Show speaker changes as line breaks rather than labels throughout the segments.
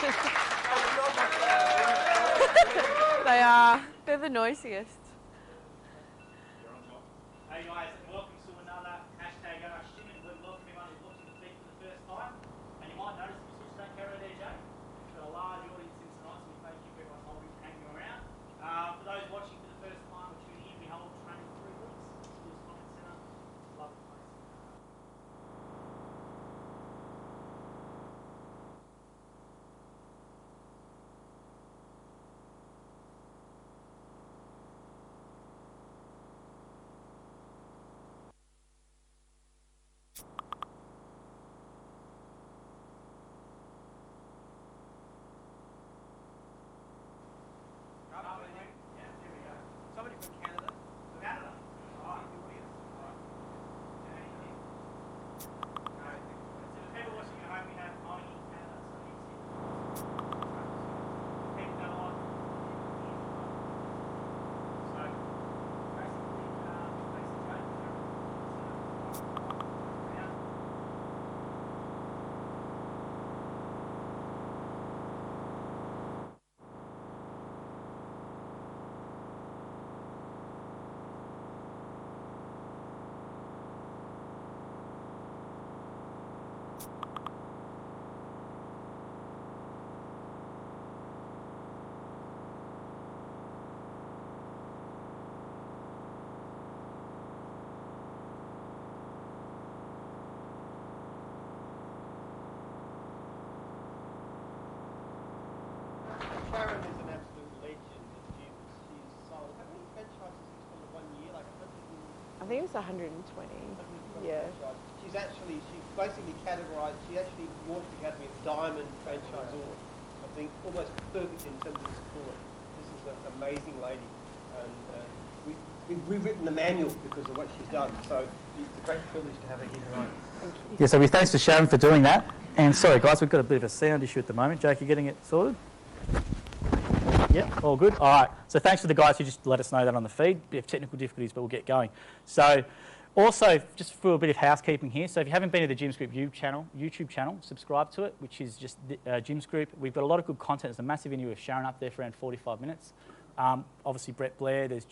They are. They're the noisiest.
Hey guys, and welcome to another hashtag Shim, and welcome everyone who's watching the feed for the first time. And you might notice the switch don't carry there, Jay. We've got a large audience in tonight, so we thank you for everyone holding and hanging around. For those watching for the first time or tuning in, we hold training 3 weeks. Schools Comment Centre. Love the place.
Sharon is an absolute legend at gyms. She's sold, how many franchises has she sold in 1 year? Like 100
I think it was 120. Yeah.
She's basically categorised, she actually launched the category of Diamond Franchisor. I think almost perfect in terms of support. This is an amazing lady. And we've rewritten the manual because of what she's done. So it's a great privilege to have her here tonight. Thank you.
Yeah, so thanks to Sharon for doing that. And sorry guys, we've got a bit of a sound issue at the moment. Jake, you getting it sorted? Yep, all good. All right. So thanks to the guys who just let us know that on the feed. We have technical difficulties, but we'll get going. So also, just for a bit of housekeeping here. So if you haven't been to the Gyms Group YouTube channel, subscribe to it, which is just Gyms Group. We've got a lot of good content. There's a massive interview with Sharon up there for around 45 minutes. Obviously, Brett Blair. There's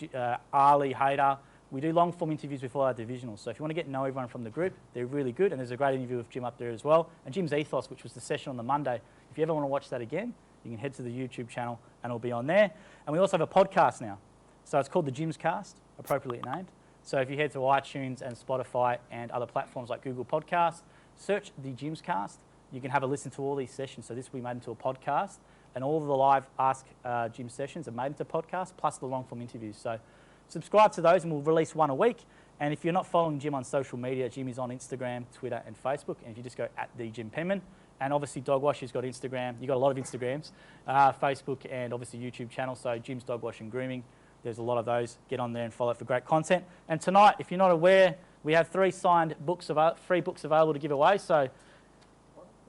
Ali Hayder. We do long-form interviews with all our divisionals. So if you want to get to know everyone from the group, they're really good. And there's a great interview with Jim up there as well. And Jim's Ethos, which was the session on the Monday. If you ever want to watch that again, you can head to the YouTube channel and it'll be on there. And we also have a podcast now. So it's called the Gyms Cast, appropriately named. So if you head to iTunes and Spotify and other platforms like Google Podcasts, search the Gyms Cast. You can have a listen to all these sessions. So this will be made into a podcast. And all of the live Ask Gym sessions are made into podcasts, plus the long-form interviews. So subscribe to those and we'll release one a week. And if you're not following Jim on social media, Jim is on Instagram, Twitter and Facebook. And if you just go @TheJimPenman. And obviously Dogwash has got Instagram. You've got a lot of Instagrams, Facebook and obviously YouTube channel. So Jim's Dogwash and Grooming. There's a lot of those. Get on there and follow it for great content. And tonight, if you're not aware, we have 3 signed books, free books available to give away. So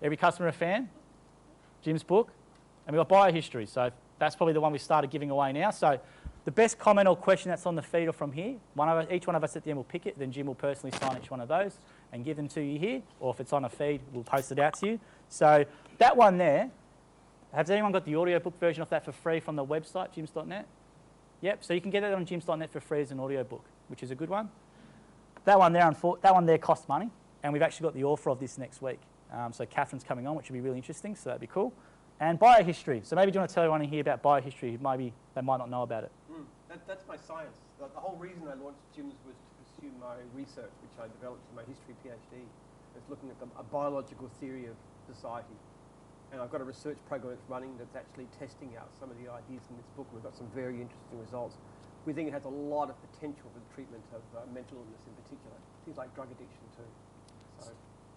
every customer a fan, Jim's book. And we've got Biohistory. So that's probably the one we started giving away now. So the best comment or question that's on the feed or from here, each one of us at the end will pick it. Then Jim will personally sign each one of those and give them to you here. Or if it's on a feed, we'll post it out to you. So that one there, has anyone got the audiobook version of that for free from the website, gyms.net? Yep, so you can get it on gyms.net for free as an audiobook, which is a good one. That one there costs money, and we've actually got the author of this next week. So Catherine's coming on, which will be really interesting, so that'd be cool. And Biohistory. So maybe do you want to tell everyone here about Biohistory who maybe they might not know about it?
That's my science. The whole reason I launched gyms was to pursue my research, which I developed in my history PhD. It's looking at a biological theory of society. And I've got a research program that's running that's actually testing out some of the ideas in this book. We've got some very interesting results. We think it has a lot of potential for the treatment of mental illness in particular, things like drug addiction too.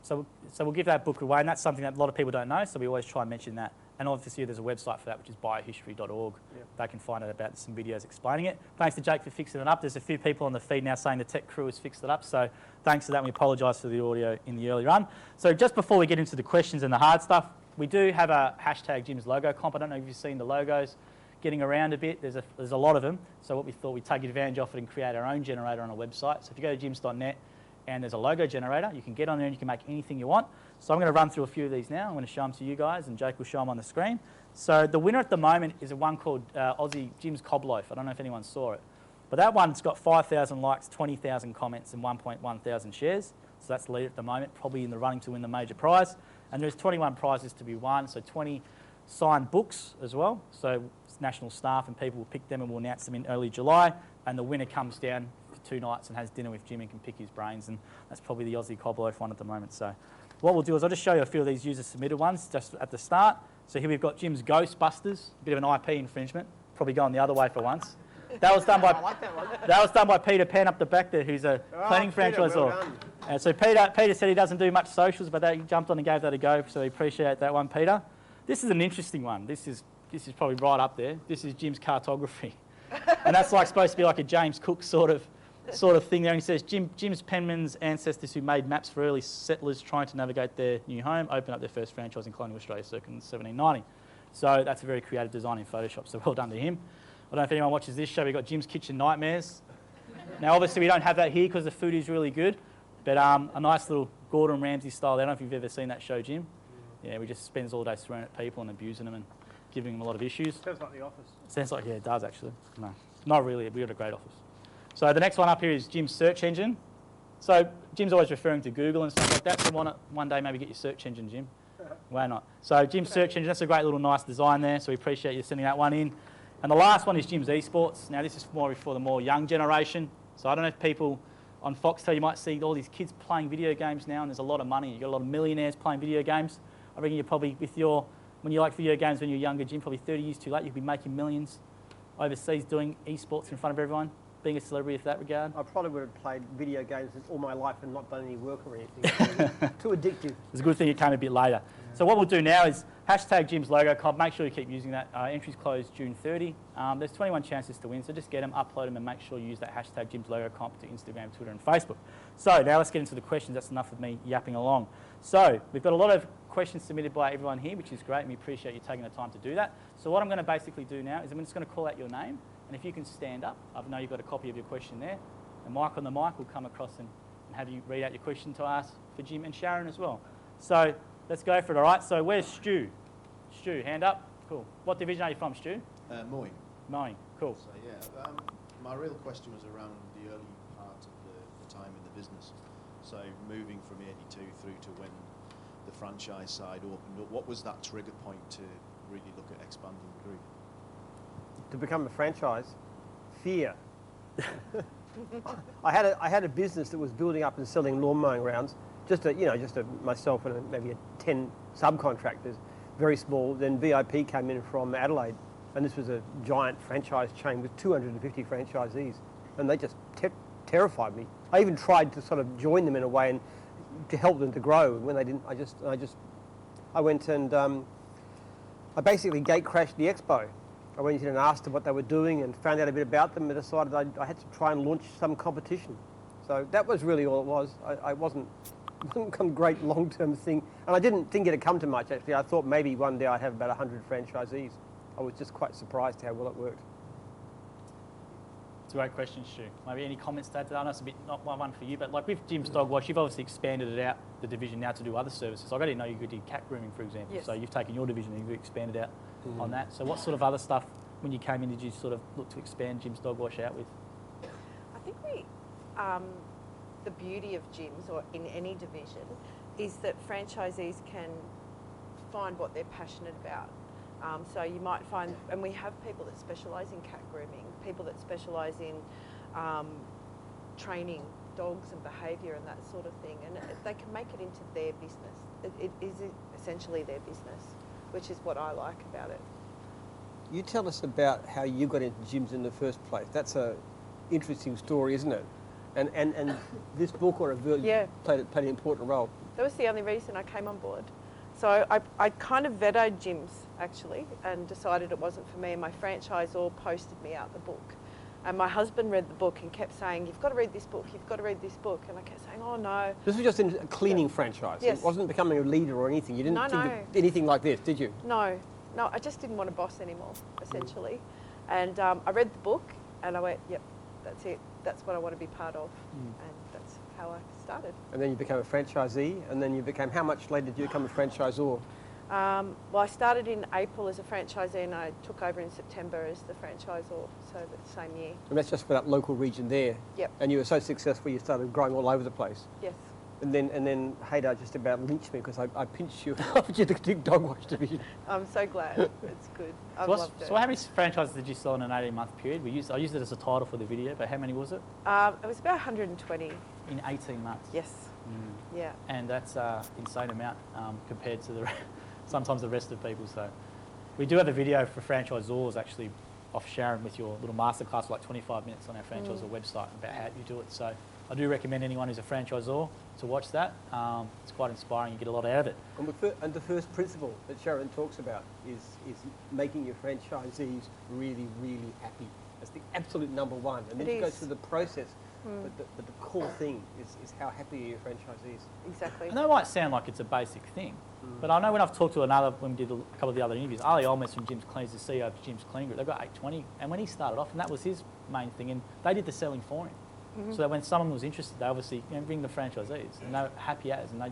So we'll give that book away, and that's something that a lot of people don't know, so we always try and mention that. And obviously there's a website for that, which is biohistory.org. Yep. They can find out about some videos explaining it. Thanks to Jake for fixing it up. There's a few people on the feed now saying the tech crew has fixed it up, so thanks for that. We apologise for the audio in the early run. So just before we get into the questions and the hard stuff, we do have a hashtag Gyms logo comp. I don't know if you've seen the logos getting around a bit. There's a lot of them. So what we thought, we'd take advantage of it and create our own generator on our website. So if you go to gyms.net and there's a logo generator. You can get on there and you can make anything you want. So I'm going to run through a few of these now. I'm going to show them to you guys, and Jake will show them on the screen. So the winner at the moment is a one called Aussie Jim's Cob Loaf. I don't know if anyone saw it. But that one's got 5,000 likes, 20,000 comments, and 1.1 thousand shares. So that's the lead at the moment, probably in the running to win the major prize. And there's 21 prizes to be won, so 20 signed books as well. So national staff and people will pick them, and we'll announce them in early July. And the winner comes down for 2 nights and has dinner with Jim and can pick his brains. And that's probably the Aussie Cob Loaf one at the moment. So what we'll do is I'll just show you a few of these user submitted ones just at the start. So here we've got Jim's Ghostbusters, a bit of an IP infringement, probably going the other way for once. That was done by
I like that one.
that was done by Peter Penn up the back there, who's a cleaning franchisor.
Well done.
And so Peter said he doesn't do much socials, but he jumped on and gave that a go, so we appreciate that one, Peter. This is an interesting one. This is probably right up there. This is Jim's cartography. And that's like supposed to be like a James Cook sort of thing there. And he says, Jim's Penman's ancestors who made maps for early settlers trying to navigate their new home opened up their first franchise in colonial Australia circa in 1790. So that's a very creative design in Photoshop, so well done to him. I don't know if anyone watches this show. We've got Jim's Kitchen Nightmares. Now, obviously, we don't have that here because the food is really good, but a nice little Gordon Ramsay style. I don't know if you've ever seen that show, Jim. Yeah, we just spends all day swearing at people and abusing them and giving them a lot of issues.
Sounds like The Office.
Sounds like, yeah, it does actually. No, not really. We've got a great office. So the next one up here is Jim's search engine. So Jim's always referring to Google and stuff like that. So why not one day maybe get your search engine, Jim? Why not? So Jim's search engine, that's a great little nice design there. So we appreciate you sending that one in. And the last one is Jim's Esports. Now this is more for the more young generation. So I don't know if people on Foxtel, you might see all these kids playing video games now, and there's a lot of money. You've got a lot of millionaires playing video games. I reckon you're probably, when you like video games when you're younger, Jim, probably 30 years too late, you'd be making millions overseas doing esports in front of everyone, being a celebrity in that regard.
I probably would have played video games all my life and not done any work or anything. Too addictive.
It's a good thing it came a bit later. So what we'll do now is hashtag Jim's logo comp. Make sure you keep using that. Entries close June 30. There's 21 chances to win, so just get them, upload them, and make sure you use that hashtag Jim's logo comp to Instagram, Twitter, and Facebook. So now let's get into the questions. That's enough of me yapping along. So we've got a lot of questions submitted by everyone here, which is great, and we appreciate you taking the time to do that. So what I'm going to basically do now is I'm just going to call out your name, and if you can stand up, I know you've got a copy of your question there. The mic on the mic will come across and have you read out your question to us for Jim and Sharon as well. So let's go for it, all right? So where's Stu? Stu, hand up. Cool. What division are you from, Stu?
Mowing.
Mowing. Cool.
So yeah, my real question was around the early part of the time in the business. So moving from 82 through to when the franchise side opened up, what was that trigger point to really look at expanding the group?
To become a franchise, fear. I had a business that was building up and selling lawn mowing rounds, just myself and maybe 10 subcontractors, very small. Then VIP came in from Adelaide, and this was a giant franchise chain with 250 franchisees, and they just terrified me. I even tried to sort of join them in a way and to help them to grow. When they didn't, I went and I basically gate crashed the expo. I went in and asked them what they were doing and found out a bit about them and decided I had to try and launch some competition. So that was really all it was. It wasn't some great long-term thing. And I didn't think it'd come to much, actually. I thought maybe one day I'd have about 100 franchisees. I was just quite surprised how well it worked.
It's a great question, Stu. Maybe any comments to add to that? I know it's a bit not one for you, but like with Jim's Dog Wash, you've obviously expanded it out, the division now, to do other services. Like I didn't know you could do cat grooming, for example. Yes. So you've taken your division and you've expanded out on that. So what sort of other stuff, when you came in, did you sort of look to expand Jim's Dog Wash out with?
I think the beauty of gyms, or in any division, is that franchisees can find what they're passionate about. So you might find, and we have people that specialise in cat grooming, people that specialise in training dogs and behaviour and that sort of thing, and they can make it into their business. It is essentially their business, which is what I like about it.
You tell us about how you got into gyms in the first place. That's an interesting story, isn't it? And this book or a played an important role.
That was the only reason I came on board. So I kind of vetoed gyms, actually, and decided it wasn't for me. And my franchisor posted me out the book. And my husband read the book and kept saying, you've got to read this book, you've got to read this book. And I kept saying, oh, no.
This was just in a cleaning franchise.
Yes.
It wasn't becoming a leader or anything. You didn't think of anything like this, did you?
No, I just didn't want a boss anymore, essentially. And I read the book and I went, yep, that's it. That's what I want to be part of. And that's how I started. started.
And then you became a franchisee, and then you became, how much later did you become a franchisor?
Well, I started in April as a franchisee and I took over in September as the franchisor, so the same year.
And that's just for that local region there.
Yep.
And you were so successful, you started growing all over the place.
Yes.
And then Haydar just about lynched me because I pinched you after you the dog wash division.
I'm so glad. It's good. I've loved it.
So how many franchises did you sell in an 18-month period? I used it as a title for the video, but how many was it?
It was about 120.
In 18 months?
Yes. Yeah.
And that's an insane amount compared to sometimes the rest of people. So we do have a video for franchisors actually off Sharon with your little masterclass for like 25 minutes on our franchisor website about how you do it. So I do recommend anyone who's a franchisor to watch that. It's quite inspiring. You get a lot out of it.
And the first principle that Sharon talks about is making your franchisees really, really happy. That's the absolute number one. And then you go through the process. But the core thing is how happy are your franchisees.
Exactly.
And that might sound like it's a basic thing, but I know when I've talked to when we did a couple of the other interviews, Ali Olmes from Jim's Clean is the CEO of Jim's Clean Group. They've got 820, and when he started off, and that was his main thing, and they did the selling for him. So that when someone was interested, they obviously bring the franchisees, and they're happy as, and they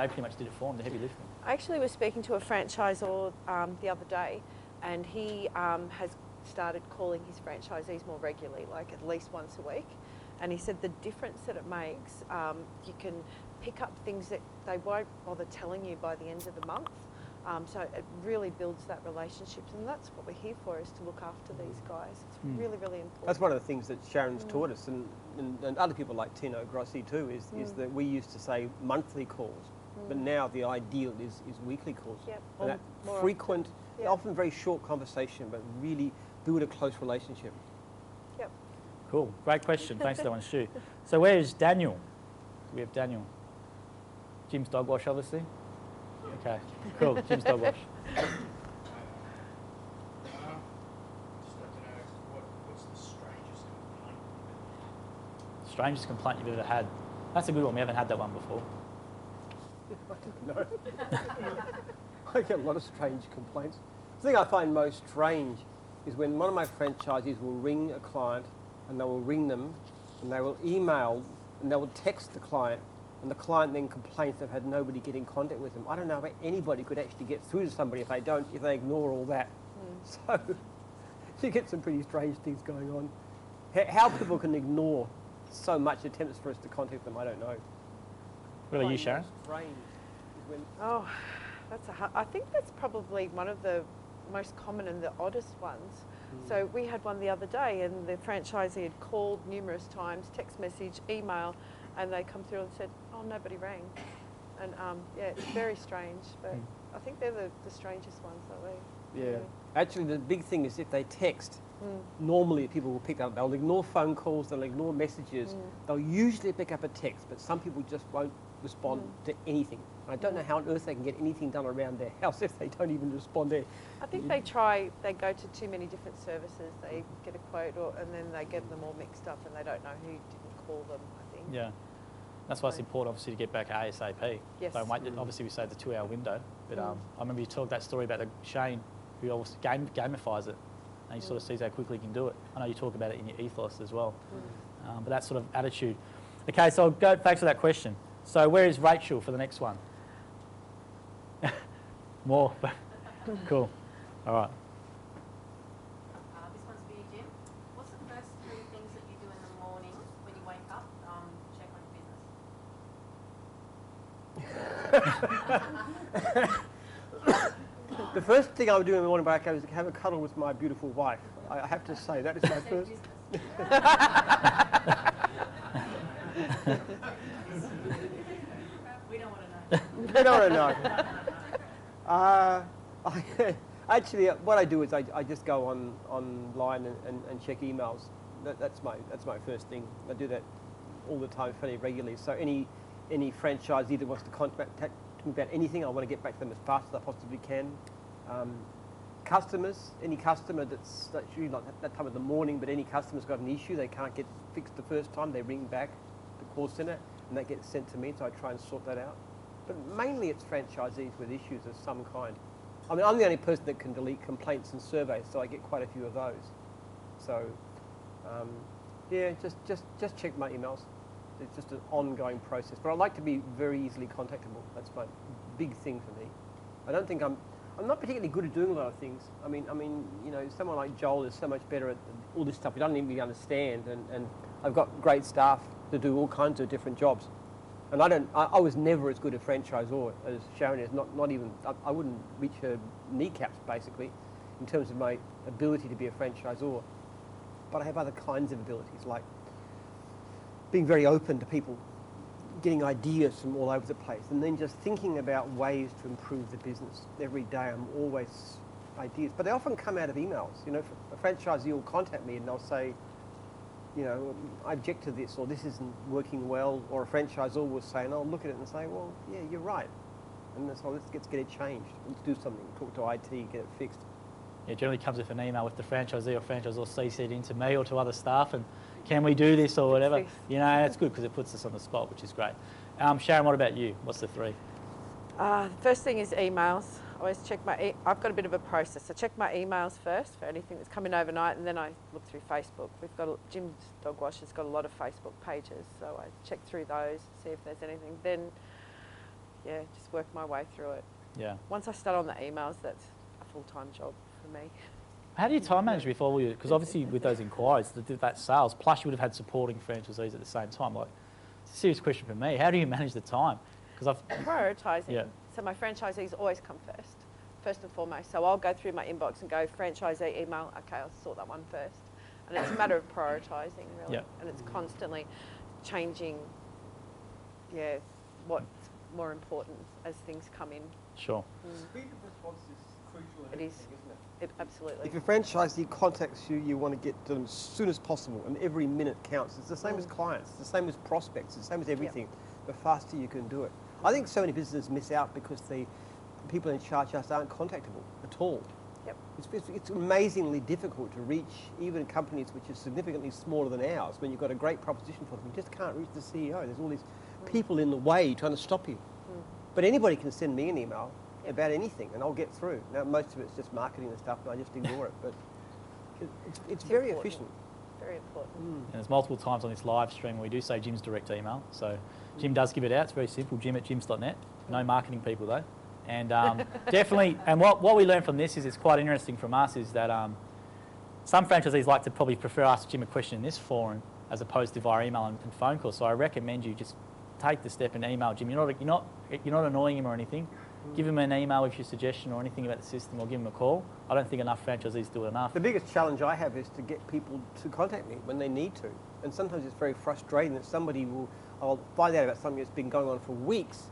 pretty much did it for them, the heavy lifting.
I actually was speaking to a franchisor the other day, and he has started calling his franchisees more regularly, like at least once a week. And he said the difference that it makes, you can pick up things that they won't bother telling you by the end of the month. So it really builds that relationship, and that's what we're here for, is to look after these guys. It's really, really important.
That's one of the things that Sharon's taught us, and other people like Tino Grossi too, is that we used to say monthly calls, but now the ideal is weekly calls.
Yep.
And that
More
frequent,
Yep.
often very short conversation, but really build a close relationship.
Yep.
Cool. Great question. Thanks for that one, Stu. So where is Daniel? We have Daniel. Jim's Dog Wash, obviously. Okay. Cool. Jim's Dog Wash.
Just like to know what's the strangest complaint you've
Strangest complaint you've ever had? That's a good one. We haven't had that one before.
No. I get a lot of strange complaints. The thing I find most strange is when one of my franchisees will ring a client, and they will ring them, and they will email, and they will text the client, and the client then complains they've had nobody get in contact with them. I don't know how anybody could actually get through to somebody if they ignore all that. So you get some pretty strange things going on. How people can ignore so much attempts for us to contact them, I don't know.
What about you, Sharon?
Strange is when
Oh, I think that's probably one of the most common and the oddest ones. So we had one the other day, and the franchisee had called numerous times, text message, email, and they come through and said, "Oh, nobody rang." And yeah, it's very strange, but I think they're the strangest ones, aren't they?
Yeah. Actually, the big thing is if they text, normally people will pick up. They'll ignore phone calls, they'll ignore messages. They'll usually pick up a text, but some people just won't respond to anything. I don't know how on earth they can get anything done around their house if they don't even respond there.
I think they go to too many different services. They get a quote, and then they get them all mixed up, and they don't know who didn't call them, I think.
Yeah. That's why it's important, obviously, to get back ASAP.
Yes.
Don't wait. Obviously, we say the 2-hour window, but I remember you told that story about Shane, who obviously gamifies it, and he sort of sees how quickly he can do it. I know you talk about it in your ethos as well, but that sort of attitude. Okay, so I'll go back to that question. So where is Rachel for the next one? More? Cool. All right.
This one's for you, Jim. What's the first 3 things that you do in the morning when you wake up check on your business?
The first thing I would do in the morning when I go is have a cuddle with my beautiful wife. I have to say, that is my first.
We don't want to know.
They don't want to know. Actually, what I do is I just go online and check emails. That's my first thing. I do that all the time, fairly regularly. So any franchisee that wants to contact me about anything, I want to get back to them as fast as I possibly can. Customers, any customer that's usually not that time of the morning, but any customer's got an issue they can't get fixed the first time, they ring back the call centre and that gets sent to me, so I try and sort that out. But mainly it's franchisees with issues of some kind. I mean, I'm the only person that can delete complaints and surveys, so I get quite a few of those. So, yeah, just check my emails. It's just an ongoing process. But I like to be very easily contactable. That's my big thing for me. I don't think I'm not particularly good at doing a lot of things. I mean, you know, someone like Joel is so much better at all this stuff. He doesn't even really understand, and I've got great staff to do all kinds of different jobs. And I was never as good a franchisor as Sharon is. Not even, I wouldn't reach her kneecaps basically, in terms of my ability to be a franchisor. But I have other kinds of abilities, like being very open to people, getting ideas from all over the place, and then just thinking about ways to improve the business. Every day I'm always ideas, but they often come out of emails. You know, a franchisee will contact me and they'll say, you know, I object to this, or this isn't working well, or a franchisor will say, and I'll look at it and say, well, yeah, you're right. And that's why let's get it changed. Let's do something, talk to IT, get it fixed.
It generally comes with an email with the franchisee or franchisor CC'd into me or to other staff, and can we do this or whatever? You know, that's good because it puts us on the spot, which is great. Sharon, what about you? What's the three?
First thing is emails. I always check I've got a bit of a process. I check my emails first for anything that's coming overnight, and then I look through Facebook. Jim's Dog Wash has got a lot of Facebook pages, so I check through those, see if there's anything. Then, yeah, just work my way through it.
Yeah.
Once I start on the emails, that's a full-time job for me.
How do you time manage before you? Because obviously with those inquiries, that sales, plus you would have had supporting franchisees at the same time. Like, it's a serious question for me. How do you manage the time? Because
prioritising.
Yeah.
So my franchisees always come first and foremost. So I'll go through my inbox and go, franchisee email, okay, I'll sort that one first. And it's a matter of prioritising, really.
Yeah.
And it's constantly changing, yeah, what's more important as things come in.
Sure.
Speed of response is crucial in
It is.
everything, isn't it?
Absolutely.
If a franchisee contacts you, you want to get to them as soon as possible, and every minute counts. It's the same as clients, it's the same as prospects, it's the same as everything. The faster you can do it. I think so many businesses miss out because the people in charge just aren't contactable at all.
Yep.
It's amazingly difficult to reach even companies which are significantly smaller than ours. When you've got a great proposition for them, you just can't reach the CEO. There's all these people in the way trying to stop you. But anybody can send me an email about anything, and I'll get through. Now, most of it's just marketing and stuff, and I just ignore it. But it's very
important.
efficient.
Very important.
And there's multiple times on this live stream where we do say Jim's direct email. So Jim does give it out. It's very simple, jim@jims.net. No marketing people though. And definitely, and what we learned from this is it's quite interesting from us is that some franchisees like to probably prefer ask Jim a question in this forum as opposed to via email and phone call. So I recommend you just take the step and email Jim. You're not annoying him or anything. Give him an email with your suggestion or anything about the system, or give him a call. I don't think enough franchisees do it enough.
The biggest challenge I have is to get people to contact me when they need to. And sometimes it's very frustrating that I'll find out about something that's been going on for weeks,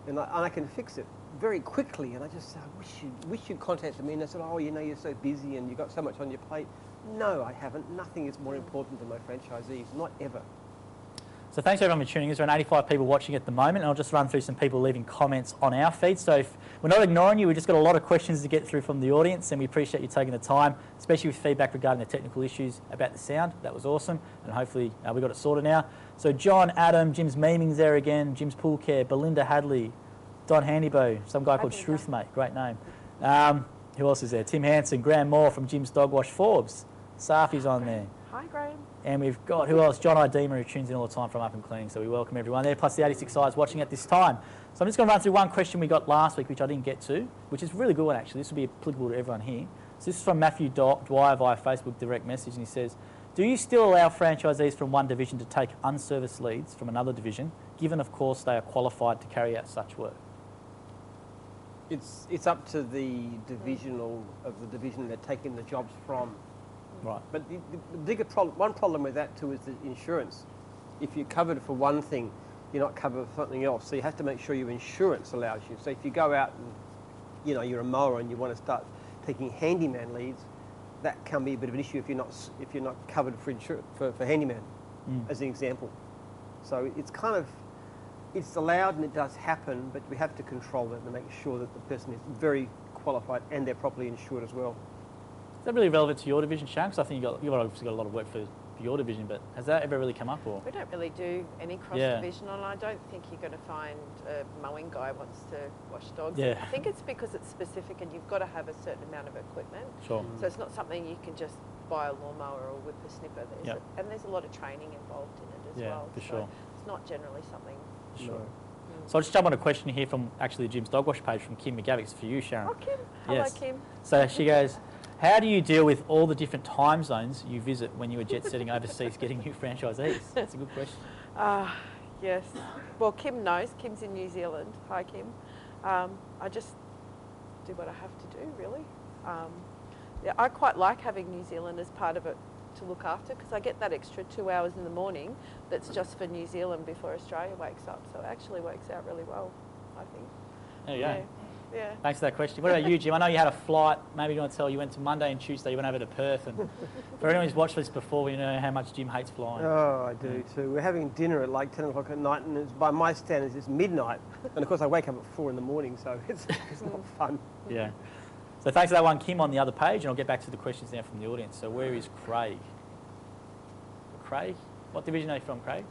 and I can fix it very quickly. And I just say, I wish you'd contacted me. And they said, oh, you know, you're so busy and you've got so much on your plate. No, I haven't. Nothing is more important than my franchisees, not ever.
So thanks everyone for tuning in. There's around 85 people watching at the moment, and I'll just run through some people leaving comments on our feed. So if we're not ignoring you, we've just got a lot of questions to get through from the audience, and we appreciate you taking the time, especially with feedback regarding the technical issues about the sound. That was awesome, and hopefully we got it sorted now. So John, Adam, Jim's Meeming's there again, Jim's Pool Care, Belinda Hadley, Don Handybo, some guy called Shruthmate, great name. Who else is there? Tim Hansen, Graham Moore from Jim's Dog Wash, Forbes, Safi's on there.
Hi, Graham.
And we've got, who else? John Idema, who tunes in all the time from Up and Cleaning. So we welcome everyone there, plus the 86 eyes watching at this time. So I'm just going to run through one question we got last week, which I didn't get to, which is a really good one, actually. This will be applicable to everyone here. So this is from Matthew Dwyer via Facebook direct message, and he says, do you still allow franchisees from one division to take unserviced leads from another division, given, of course, they are qualified to carry out such work?
It's up to the divisional of the division they're taking the jobs from.
Right.
But the bigger problem, one problem with that too is the insurance. If you're covered for one thing, you're not covered for something else. So you have to make sure your insurance allows you. So if you go out and, you know, you're a mower and you want to start taking handyman leads, that can be a bit of an issue if you're not covered for handyman, as an example. So it's allowed and it does happen, but we have to control it and make sure that the person is very qualified and they're properly insured as well.
Is that really relevant to your division, Sharon? Because I think you've obviously got a lot of work for your division, but has that ever really come up? Or
We don't really do any cross-divisional, and I don't think you're going to find a mowing guy wants to wash dogs.
Yeah.
I think it's because it's specific and you've got to have a certain amount of equipment.
Sure.
So it's not something you can just buy a lawnmower or whip a snipper. And there's a lot of training involved in it as well.
For sure.
It's not generally something.
Sure.
No.
So I'll just jump on a question here from actually the Jim's Dog Wash page from Kim McGavick. It's for you, Sharon.
Oh, Kim. Hello,
Yes.
Kim.
So she goes, how do you deal with all the different time zones you visit when you are jet setting overseas getting new franchisees? That's a good question.
Yes. Well, Kim knows. Kim's in New Zealand. Hi, Kim. I just do what I have to do, really. Yeah, I quite like having New Zealand as part of it to look after, because I get that extra 2 hours in the morning that's just for New Zealand before Australia wakes up. So it actually works out really well, I think.
There you go.
Yeah.
Thanks for that question. What about you, Jim? I know you had a flight. Maybe you want to tell you went to Monday and Tuesday, you went over to Perth. And for anyone who's watched this before, you know how much Jim hates flying.
Oh, I do too. We're having dinner at like 10 o'clock at night, and it's, by my standards, it's midnight. And of course, I wake up at 4 in the morning, so it's not fun.
Yeah. So thanks for that one, Kim, on the other page, and I'll get back to the questions now from the audience. So where is Craig? Craig? What division are you from, Craig?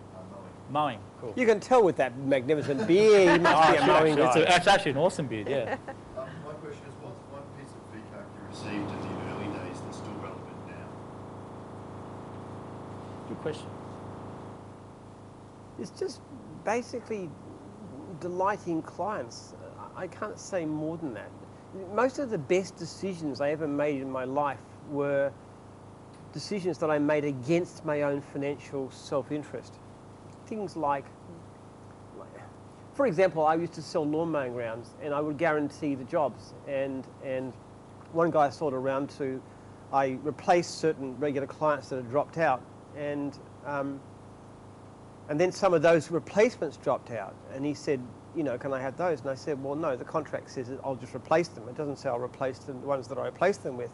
Mowing. Cool.
You can tell with that magnificent beard, he must be a mowing guy.
It's actually an awesome beard, yeah.
My question is, what's one piece of feedback you received in the early days that's still relevant now?
Good question.
It's just basically delighting clients. I can't say more than that. Most of the best decisions I ever made in my life were decisions that I made against my own financial self-interest. Things like, for example, I used to sell lawn mowing rounds, and I would guarantee the jobs. And one guy I sold a round to, I replaced certain regular clients that had dropped out, and then some of those replacements dropped out. And he said, you know, can I have those? And I said, well, no, the contract says that I'll just replace them. It doesn't say I'll replace the ones that I replaced them with.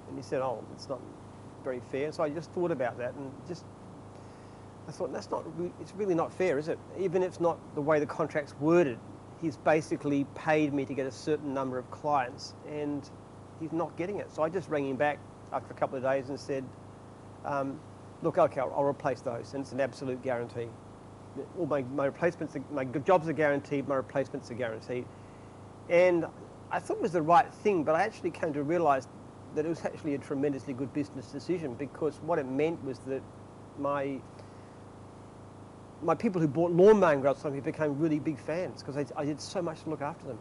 And he said, oh, it's not very fair. So I just thought about that, and I thought, it's really not fair, is it? Even if it's not the way the contract's worded, he's basically paid me to get a certain number of clients, and he's not getting it. So I just rang him back after a couple of days and said, look, okay, I'll replace those, and it's an absolute guarantee. All my replacements, my jobs are guaranteed, my replacements are guaranteed. And I thought it was the right thing, but I actually came to realise that it was actually a tremendously good business decision, because what it meant was that my people who bought lawn mowing rounds from me became really big fans, because I did so much to look after them.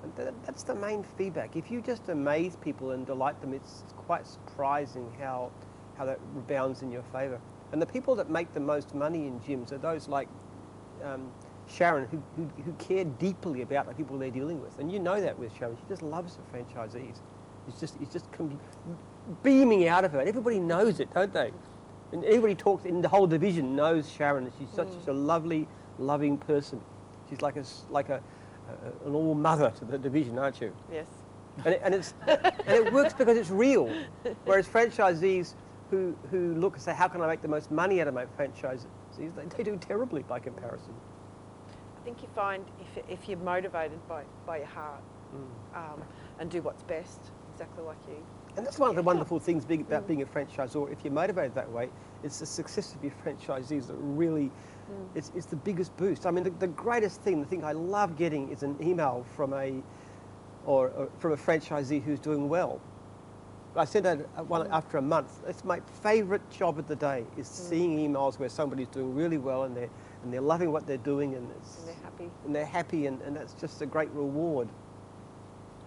And that's the main feedback. If you just amaze people and delight them, it's quite surprising how that rebounds in your favour. And the people that make the most money in gyms are those like Sharon, who care deeply about the people they're dealing with. And you know that with Sharon. She just loves her franchisees. It's just beaming out of her. And everybody knows it, don't they? And everybody talks in the whole division knows Sharon. She's such a lovely, loving person. She's like an all mother to the division, aren't you?
Yes.
And it works because it's real. Whereas franchisees who look and say, how can I make the most money out of my franchisees? They do terribly by comparison.
I think you find if you're motivated by your heart and do what's best, exactly like you.
And that's one of the wonderful things about being a franchisor. If you're motivated that way, it's the success of your franchisees that really, it's the biggest boost. I mean, the greatest thing, the thing I love getting is an email from a franchisee who's doing well. I sent out one after a month. It's my favourite job of the day, is seeing emails where somebody's doing really well and they're loving what they're doing, and they're happy, and that's just a great reward.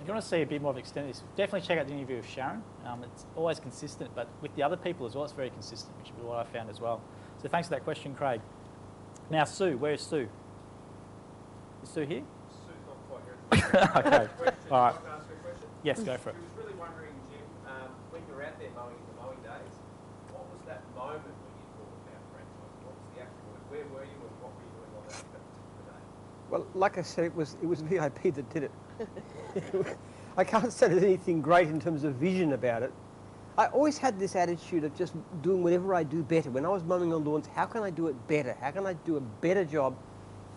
If you want to see a bit more of extent of this, definitely check out the interview with Sharon. It's always consistent, but with the other people as well, it's very consistent, which is what I found as well. So thanks for that question, Craig. Now, Sue, where is Sue? Is Sue here?
Sue's not quite here.
Okay.
Question.
All right.
Can I ask her a question?
Yes, go for it.
She was really wondering, Jim, when you were out there mowing in the mowing days, what was that moment when you thought about franchise? What was the actual, where were you and what were you doing on that particular day?
Well, like I said, it was VIP that did it. I can't say there's anything great in terms of vision about it. I always had this attitude of just doing whatever I do better. When I was mowing on lawns, how can I do it better? How can I do a better job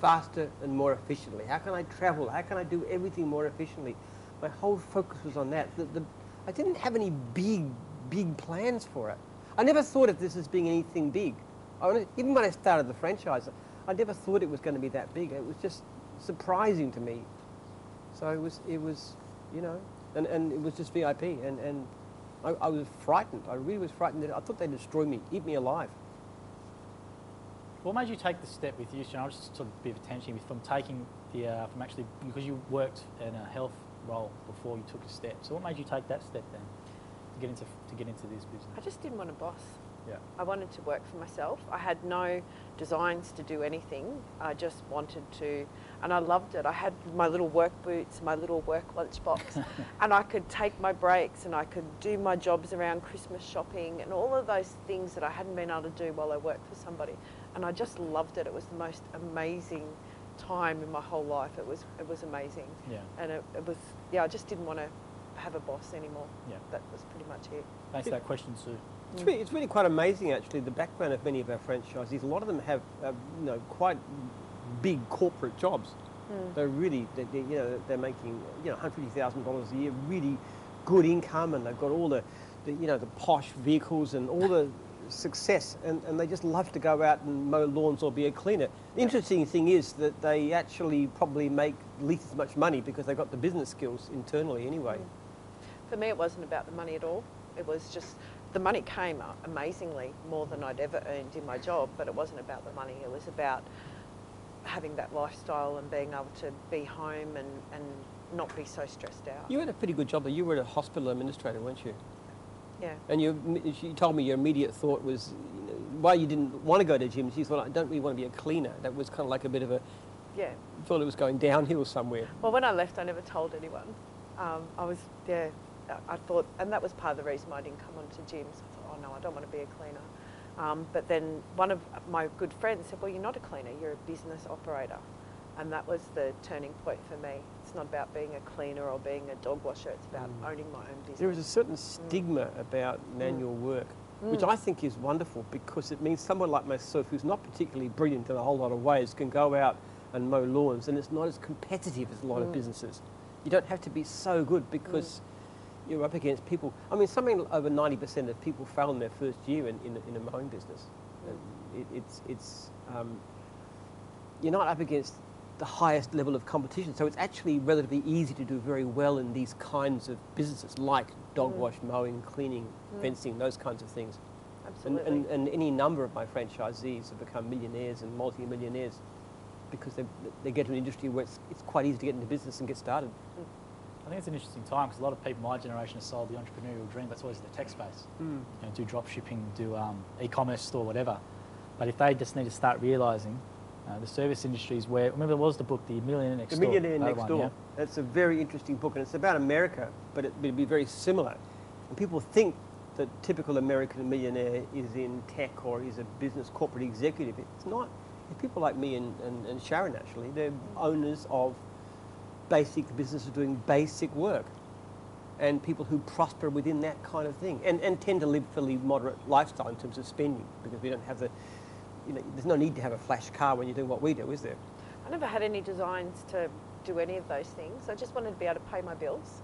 faster and more efficiently? How can I travel? How can I do everything more efficiently? My whole focus was on that. I didn't have any big plans for it. I never thought of this as being anything big. Even when I started the franchise, I never thought it was going to be that big. It was just surprising to me. So it was, you know, and it was just VIP, and I was frightened. I really was frightened. I thought they'd destroy me, eat me alive.
What made you take the step with you, Sharon? I just sort of a bit of attention from taking the, from actually, because you worked in a health role before you took a step. So what made you take that step then to get into this business?
I just didn't want a boss.
Yeah.
I wanted to work for myself. I had no designs to do anything. I just wanted to, and I loved it. I had my little work boots, my little work lunchbox, and I could take my breaks and I could do my jobs around Christmas shopping and all of those things that I hadn't been able to do while I worked for somebody. And I just loved it. It was the most amazing time in my whole life. It was amazing.
Yeah.
And it was, yeah, I just didn't want to have a boss anymore.
Yeah.
That was pretty much it.
Thanks for that question, Sue.
It's really quite amazing, actually, the background of many of our franchisees. A lot of them have, quite big corporate jobs. They're really, they're making, $150,000 a year, really good income, and they've got all the posh vehicles and all the success, and they just love to go out and mow lawns or be a cleaner. The interesting thing is that they actually probably make at least as much money because they've got the business skills internally anyway.
For me, it wasn't about the money at all. It was just, the money came amazingly more than I'd ever earned in my job, but it wasn't about the money. It was about having that lifestyle and being able to be home and not be so stressed out.
You had a pretty good job, though. You were a hospital administrator, weren't you?
Yeah.
And you told me your immediate thought was, why you didn't want to go to gyms. You thought, I don't really want to be a cleaner. That was kind of like a bit of a,
Yeah.
thought it was going downhill somewhere.
Well, when I left, I never told anyone. I thought, and that was part of the reason why I didn't come onto gyms. I thought, oh no, I don't want to be a cleaner. But then one of my good friends said, well, you're not a cleaner, you're a business operator. And that was the turning point for me. It's not about being a cleaner or being a dog washer, it's about owning my own business.
There is a certain stigma about manual work, which I think is wonderful, because it means someone like myself, who's not particularly brilliant in a whole lot of ways, can go out and mow lawns, and it's not as competitive as a lot of businesses. You don't have to be so good because you're up against people. I mean, something over 90% of people fail in their first year in a mowing business. You're not up against the highest level of competition, so it's actually relatively easy to do very well in these kinds of businesses, like dog wash, mowing, cleaning, fencing, those kinds of things.
Absolutely.
And any number of my franchisees have become millionaires and multi-millionaires because they get to an industry where it's quite easy to get into business and get started.
I think it's an interesting time because a lot of people my generation have sold the entrepreneurial dream. That's always the tech space. Do drop shipping, do e-commerce store, whatever. But if they just need to start realising the service industries where, remember there was the book, The Millionaire Next Door.
The Millionaire Next Door.
Yeah?
That's a very interesting book, and it's about America, but it'd be very similar. And people think that typical American millionaire is in tech or is a business corporate executive. It's not. It's people like me and Sharon, actually. They're owners of basic businesses doing basic work, and people who prosper within that kind of thing, and tend to live fairly moderate lifestyle in terms of spending, because we don't have the, there's no need to have a flash car when you're doing what we do, is there?
I never had any designs to do any of those things. I just wanted to be able to pay my bills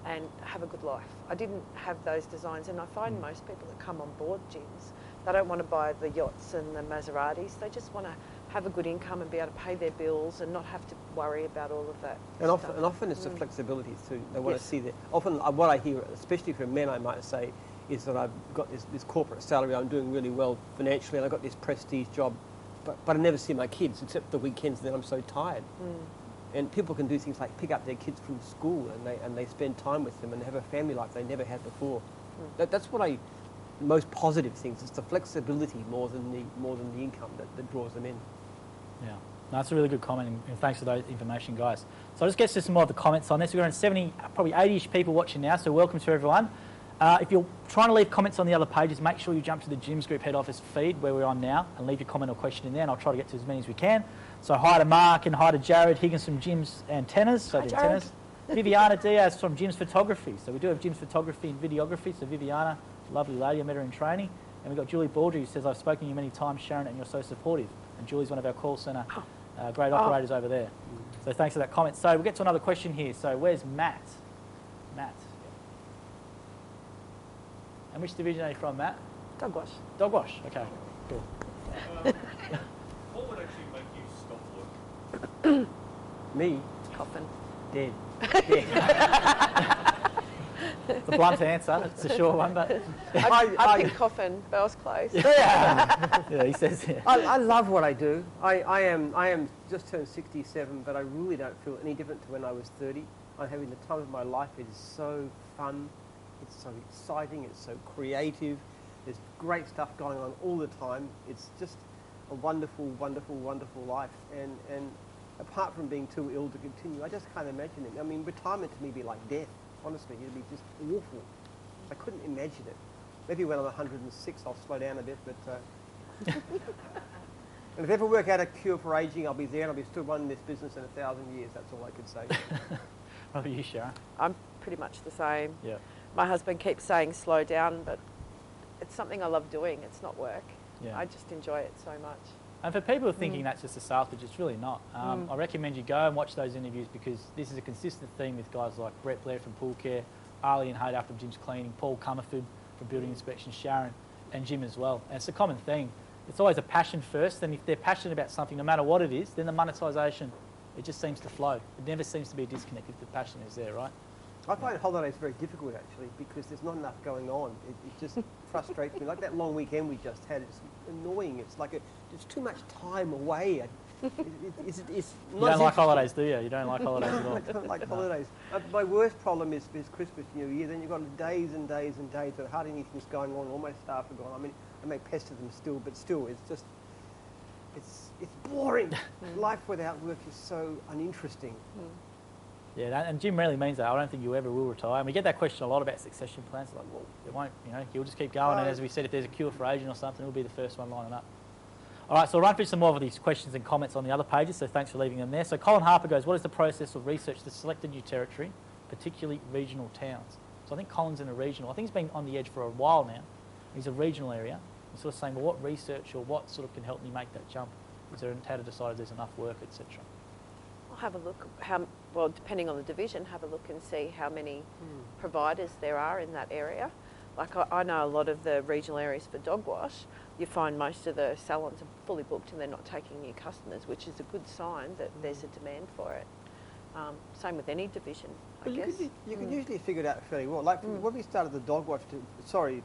and have a good life. I didn't have those designs, and I find most people that come on board gyms, they don't want to buy the yachts and the Maseratis. They just want to have a good income and be able to pay their bills and not have to worry about all of that stuff.
Often it's the flexibility too. They want to see that. Often what I hear, especially from men, I might say, is that I've got this corporate salary, I'm doing really well financially, and I've got this prestige job, but I never see my kids except the weekends, and then I'm so tired. And people can do things like pick up their kids from school, and they spend time with them and have a family life they never had before. That's what most positive things. It's the flexibility more than the income that draws them in.
Yeah, no, that's a really good comment, and thanks for that information, guys. So I'll just get to some more of the comments on this. We've got 70, probably 80-ish people watching now, so welcome to everyone. If you're trying to leave comments on the other pages, make sure you jump to the Gyms Group head office feed where we're on now and leave your comment or question in there, and I'll try to get to as many as we can. So hi to Mark and hi to Jared Higgins from Gyms Antennas. So the antennas. Viviana Diaz from Gyms Photography. So we do have Gyms Photography and Videography. So Viviana, lovely lady, I met her in training. And we've got Julie Baldry who says, I've spoken to you many times, Sharon, and you're so supportive. And Julie's one of our call centre great operators over there. So thanks for that comment. So we'll get to another question here. So where's Matt? Matt. And which division are you from, Matt?
Dog wash.
Dog wash. Okay, cool.
What would actually make you stop work?
Me?
Coffin.
Dead.
It's a blunt answer. It's a short one, but
I pick coffin, bells close.
yeah, yeah. He says, yeah.
I love what I do. I am just turned 67, but I really don't feel any different to when I was 30. I'm having the time of my life. It is so fun. It's so exciting. It's so creative. There's great stuff going on all the time. It's just a wonderful, wonderful, wonderful life. And apart from being too ill to continue, I just can't imagine it. I mean, retirement to me would be like death. Honestly, it'd be just awful. I couldn't imagine it. Maybe when I'm 106, I'll slow down a bit, but and if I ever work out a cure for ageing, I'll be there and I'll be still running this business in 1,000 years. That's all I could say.
What about you, Sharon?
I'm pretty much the same.
Yeah.
My husband keeps saying slow down, but it's something I love doing. It's not work.
Yeah.
I just enjoy it so much.
And for people thinking that's just a sales pitch, it's really not. I recommend you go and watch those interviews because this is a consistent theme with guys like Brett Blair from Pool Care, Arlene Haydar from Jim's Cleaning, Paul Comerford from Building Inspection, Sharon and Jim as well. And it's a common thing. It's always a passion first, and if they're passionate about something, no matter what it is, then the monetisation, it just seems to flow. It never seems to be a disconnect if the passion is there, right?
I find holidays very difficult actually because there's not enough going on. It just frustrates me. Like that long weekend we just had, it's annoying. It's like it's too much time away. It's
You don't like holidays, do you? You don't like holidays at all?
I don't like holidays. My worst problem is Christmas, New Year. Then you've got days and days and days that hardly anything's going on. All my staff are gone. I mean, I may pester them still, but still, it's just, it's boring. Life without work is so uninteresting.
Yeah, and Jim really means that. I don't think you ever will retire. And we get that question a lot about succession plans. Like, well, it won't, he'll just keep going. And as we said, if there's a cure for aging or something, he'll be the first one lining up. All right, so I'll run through some more of these questions and comments on the other pages, so thanks for leaving them there. So Colin Harper goes, what is the process of research to select a new territory, particularly regional towns? So I think Colin's in a regional. I think he's been on the edge for a while now. He's a regional area. He's sort of saying, well, what research or what sort of can help me make that jump? Is there how to decide if there's enough work, etc.?
I'll have a look, depending on the division, have a look and see how many providers there are in that area. Like I know a lot of the regional areas for dog wash, you find most of the salons are fully booked and they're not taking new customers, which is a good sign that there's a demand for it. Same with any division, I guess.
You can usually figure it out fairly well. Like when we started the dog wash,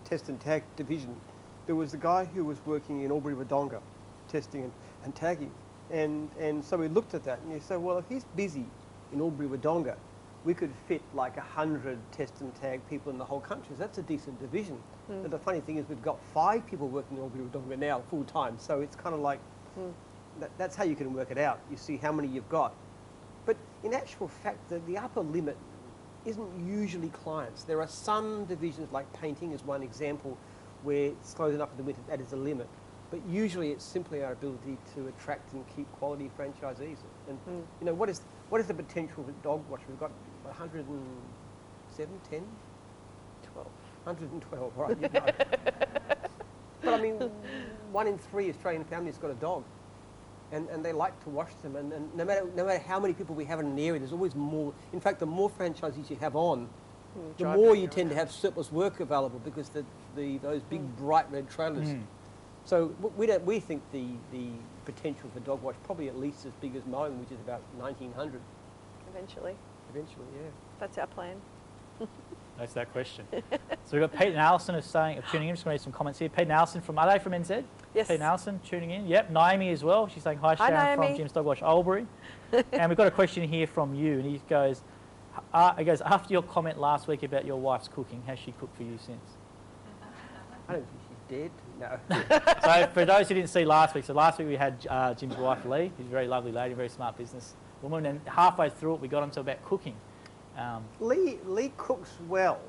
test and tag division, there was a guy who was working in Albury-Wodonga, testing and tagging. And so we looked at that and you said, well, if he's busy in Albury-Wodonga, we could fit like 100 test and tag people in the whole country. So that's a decent division. But the funny thing is we've got 5 people working in Albury-Wodonga now full time. So it's kind of like, that's how you can work it out. You see how many you've got. But in actual fact, the upper limit isn't usually clients. There are some divisions like painting is one example where it's close enough in the winter, that is a limit. But usually it's simply our ability to attract and keep quality franchisees. And what is the potential of dog wash? We've got 107, 10?
12.
112, right, you know. But I mean, 1 in 3 Australian families got a dog. And they like to wash them. And no matter how many people we have in an area, there's always more. In fact, the more franchisees you have on, the more you tend to have surplus work available because those big bright red trailers. So we think the potential for dog wash probably at least as big as Mowing, which is about 1,900.
Eventually.
Eventually, yeah.
That's our plan.
That's that question. So we've got Pete and Alison tuning in. I'm just going to read some comments here. Pete and Alison are they from NZ?
Yes.
Pete and Alison tuning in. Yep. Naomi as well. She's saying hi, Sharon, from Jim's Dog Wash Albury. And we've got a question here from you, and he goes, after your comment last week about your wife's cooking, has she cooked for you since?
I don't think she's dead. No.
So for those who didn't see last week, we had Jim's wife Lee, who's a very lovely lady, very smart business woman, and halfway through it we got onto about cooking.
Lee cooks well.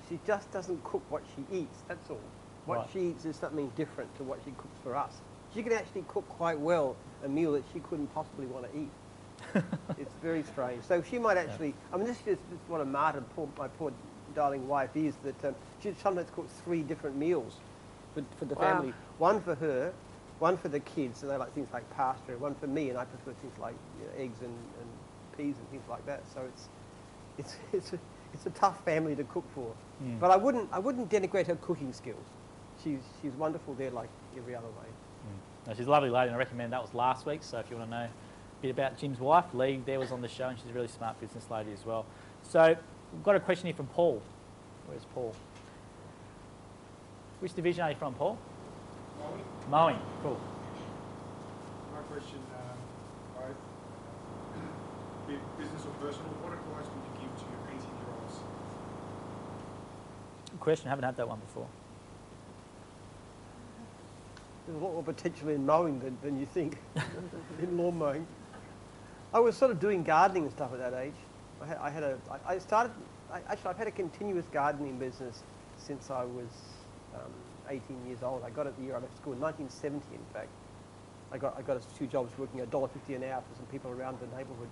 She just doesn't cook what she eats, that's all. What she eats is something different to what she cooks for us. She can actually cook quite well a meal that she couldn't possibly want to eat. It's very strange. So she might actually, I mean, this is what a martyr my poor darling wife is, that she sometimes cooks 3 different meals for the family. One for her, one for the kids, and they like things like pasta, one for me, and I prefer things like eggs and peas and things like that. So it's a tough family to cook for. But I wouldn't denigrate her cooking skills. She's wonderful there like every other way.
No, she's a lovely lady, and I recommend that was last week. So if you want to know a bit about Jim's wife, Lee, there was on the show, and she's a really smart business lady as well. So we've got a question here from Paul. Where's Paul? Which division are you from, Paul?
Mowing.
Mowing. Cool.
My question, both business or personal, what advice would you give to your 18-year-olds?
Good question. Haven't had that one before.
There's a lot more potential in mowing than you think, in lawn mowing. I was sort of doing gardening and stuff at that age. I've had a continuous gardening business since I was 18 years old. I got it the year I left school, in 1970 in fact. I got a few jobs working at $1.50 an hour for some people around the neighbourhood.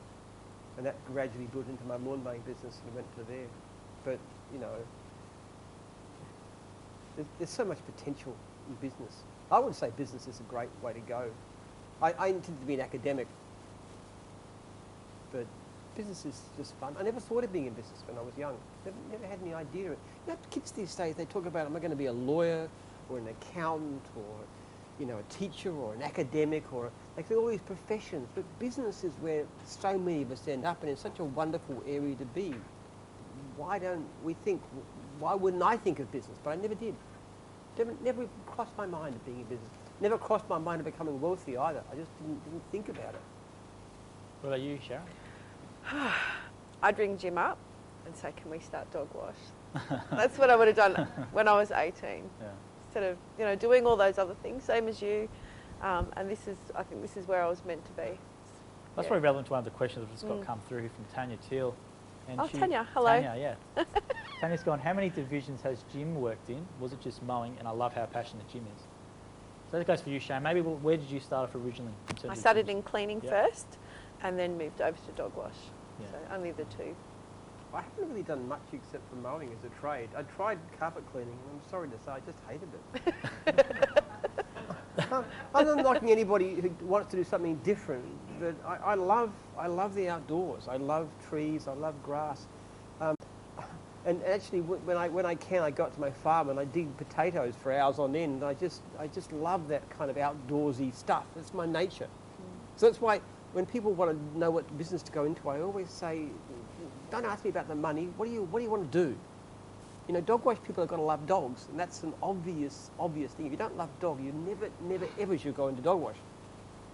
And that gradually built into my lawn mowing business and went to there. But, you know, there's so much potential in business. I would say business is a great way to go. I intended to be an academic, but business is just fun. I never thought of being in business when I was young. Never had any idea of it. You know, kids these days, they talk about, am I going to be a lawyer or an accountant or, you know, a teacher or an academic, or like all these professions. But business is where so many of us end up, and it's such a wonderful area to be. Why wouldn't I think of business? But I never did. Never crossed my mind of being in business. Never crossed my mind of becoming wealthy either. I just didn't think about it.
What about you, Sharon?
I'd ring Jim up and say, can we start dog wash? That's what I would have done when I was 18.
Yeah.
Instead of, you know, doing all those other things, same as you. And I think this is where I was meant to be.
That's probably relevant to one of the questions that just got come through from Tanya Teal. And
Tanya, hello.
Tanya, yeah. Tanya's gone, how many divisions has Jim worked in? Was it just mowing? And I love how passionate Jim is. So that goes for you, Shane. Maybe where did you start off originally?
I started in cleaning first and then moved over to dog wash.
Yeah.
So only the two.
I haven't really done much except for mowing as a trade. I tried carpet cleaning, and I'm sorry to say, I just hated it. I'm not knocking anybody who wants to do something different, but I love the outdoors. I love trees. I love grass. And actually, when I can, I go out to my farm and I dig potatoes for hours on end. I just love that kind of outdoorsy stuff. It's my nature. So that's why when people want to know what business to go into, I always say, don't ask me about the money. What do you want to do? You know, dog wash people have got to love dogs, and that's an obvious thing. If you don't love dog, you never ever should go into dog wash.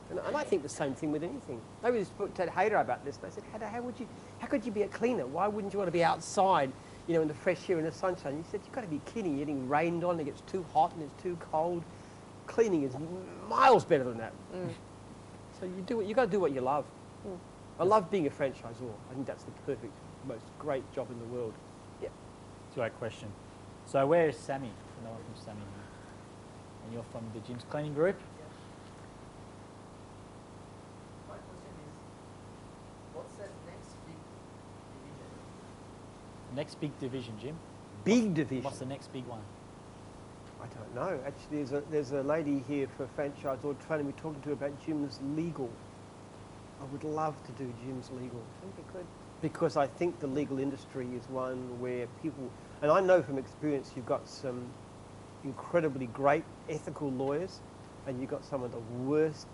And I think the same thing with anything. I was spoke to Hayder about this, and I said, Hayder, how could you be a cleaner? Why wouldn't you want to be outside, you know, in the fresh air and the sunshine? He said, you've got to be kidding. You're getting rained on, it gets too hot and it's too cold. Cleaning is miles better than that. So you got to do what you love. I love being a franchisor. I think that's the perfect, most great job in the world.
Yeah.
It's a great question. So where is Sammy? No one from Sammy. And you're from the Jim's Cleaning Group?
My question is, what's that next big division?
Next big division, Jim?
Big division.
What's the next big one?
I don't know. Actually, there's a lady here for franchisor training we're talking to about Jim's legal. I would love to do Jim's legal.
I think it could.
Because I think the legal industry is one where people, and I know from experience you've got some incredibly great ethical lawyers, and you've got some of the worst,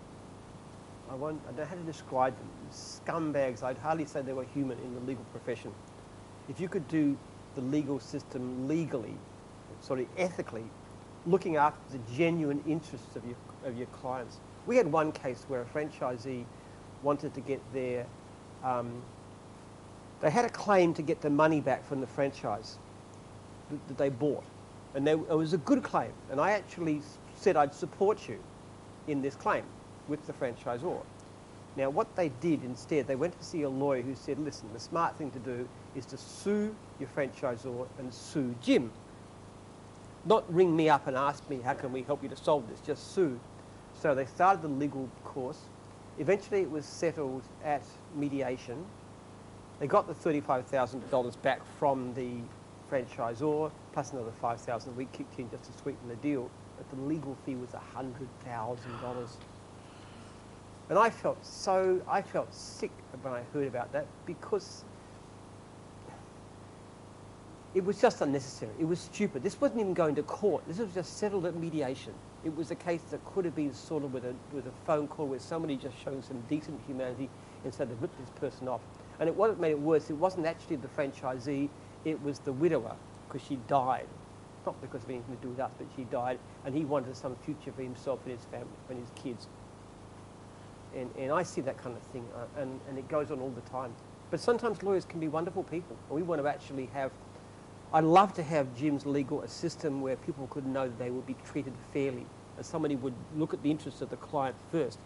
I don't know how to describe them, scumbags. I'd hardly say they were human in the legal profession. If you could do the legal system legally, sort of ethically, looking after the genuine interests of your clients. We had one case where a franchisee wanted to get their, they had a claim to get the money back from the franchise that they bought. And it was a good claim. And I actually said I'd support you in this claim with the franchisor. Now what they did instead, they went to see a lawyer who said, listen, the smart thing to do is to sue your franchisor and sue Jim. Not ring me up and ask me, how can we help you to solve this? Just sue. So they started the legal course. Eventually it was settled at mediation. They got the $35,000 back from the franchisor, plus another $5,000 we kicked in just to sweeten the deal. But the legal fee was $100,000. And I felt sick when I heard about that, because it was just unnecessary. It was stupid. This wasn't even going to court. This was just settled at mediation. It was a case that could have been sorted with a phone call where somebody just showing some decent humanity instead of ripped this person off. And what made it worse, it wasn't actually the franchisee, it was the widower, because she died. Not because of anything to do with us, but she died, and he wanted some future for himself and his family and his kids. And I see that kind of thing, and it goes on all the time. But sometimes lawyers can be wonderful people, and we want to actually have, I'd love to have Jim's legal a system where people could know that they would be treated fairly, and somebody would look at the interests of the client first.